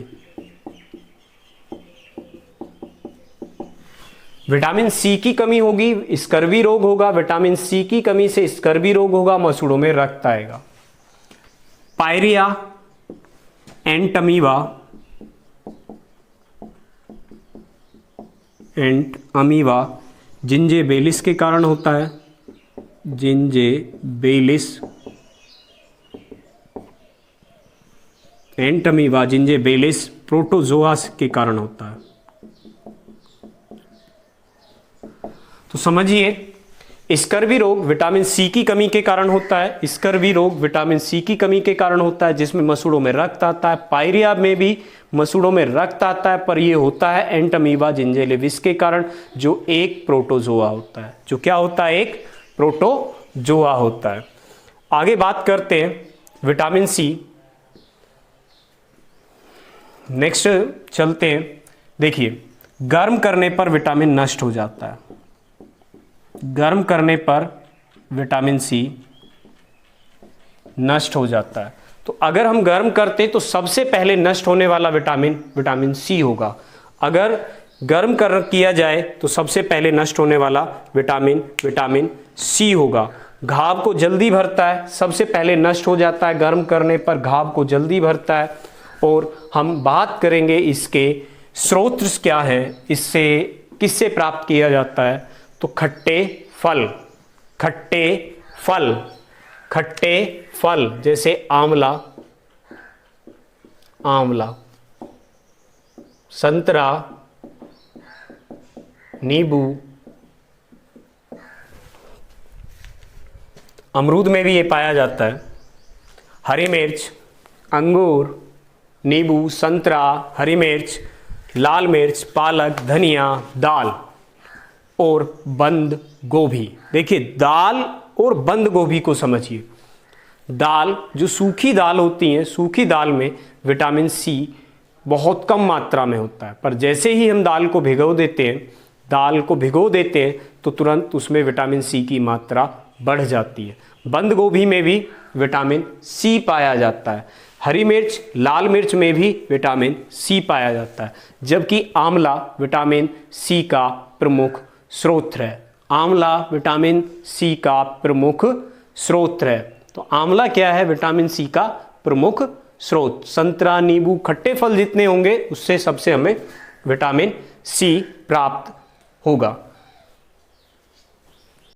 विटामिन सी की कमी होगी स्कर्वी रोग होगा, विटामिन सी की कमी से स्कर्वी रोग होगा, मसूड़ों में रक्त आएगा। पायरिया एंटमीबा, एंटमीबा जिंजेबेलिस के कारण होता है, जिंजेबेलिस, एंटमीबा जिंजेबेलिस प्रोटोजोआ के कारण होता है। तो समझिए स्कर्वी रोग विटामिन सी की कमी के कारण होता है, स्कर्वी रोग विटामिन सी की कमी के कारण होता है जिसमें मसूड़ों में रक्त आता है। पायरिया में भी मसूड़ों में रक्त आता है, पर यह होता है एंटमीबा जिंजेबेलिस के कारण, जो एक प्रोटोजोआ होता है। जो क्या होता है? एक प्रोटोजोआ होता है। आगे बात करते हैं विटामिन सी, नेक्स्ट चलते हैं। देखिए गर्म करने पर विटामिन नष्ट हो जाता है, गर्म करने पर विटामिन सी नष्ट हो जाता है। तो अगर हम गर्म करते तो सबसे पहले नष्ट होने वाला विटामिन विटामिन सी होगा। अगर गर्म किया जाए तो सबसे पहले नष्ट होने वाला विटामिन विटामिन सी होगा। घाव को जल्दी भरता है, सबसे पहले नष्ट हो जाता है, गर्म करने पर घाव को जल्दी भरता है। और हम बात करेंगे इसके स्रोत क्या है, इससे किससे प्राप्त किया जाता है? तो खट्टे फल, खट्टे फल, खट्टे फल जैसे आंवला, आंवला, संतरा, नींबू, अमरूद में भी ये पाया जाता है। हरी मिर्च, अंगूर, नींबू, संतरा, हरी मिर्च, लाल मिर्च, पालक, धनिया, दाल और बंद गोभी। देखिए दाल और बंद गोभी को समझिए। दाल जो सूखी दाल होती है, सूखी दाल में विटामिन सी बहुत कम मात्रा में होता है, पर जैसे ही हम दाल को भिगो देते हैं, दाल को भिगो देते हैं तो तुरंत उसमें विटामिन सी की मात्रा बढ़ जाती है। बंद गोभी में भी विटामिन सी पाया जाता है। हरी मिर्च, लाल मिर्च में भी विटामिन सी पाया जाता है, जबकि आंवला विटामिन सी का प्रमुख स्रोत है। आंवला विटामिन सी का प्रमुख स्रोत है। तो आंवला क्या है? विटामिन सी का प्रमुख स्रोत। संतरा, नींबू, खट्टे फल जितने होंगे उससे सबसे हमें विटामिन सी प्राप्त होगा।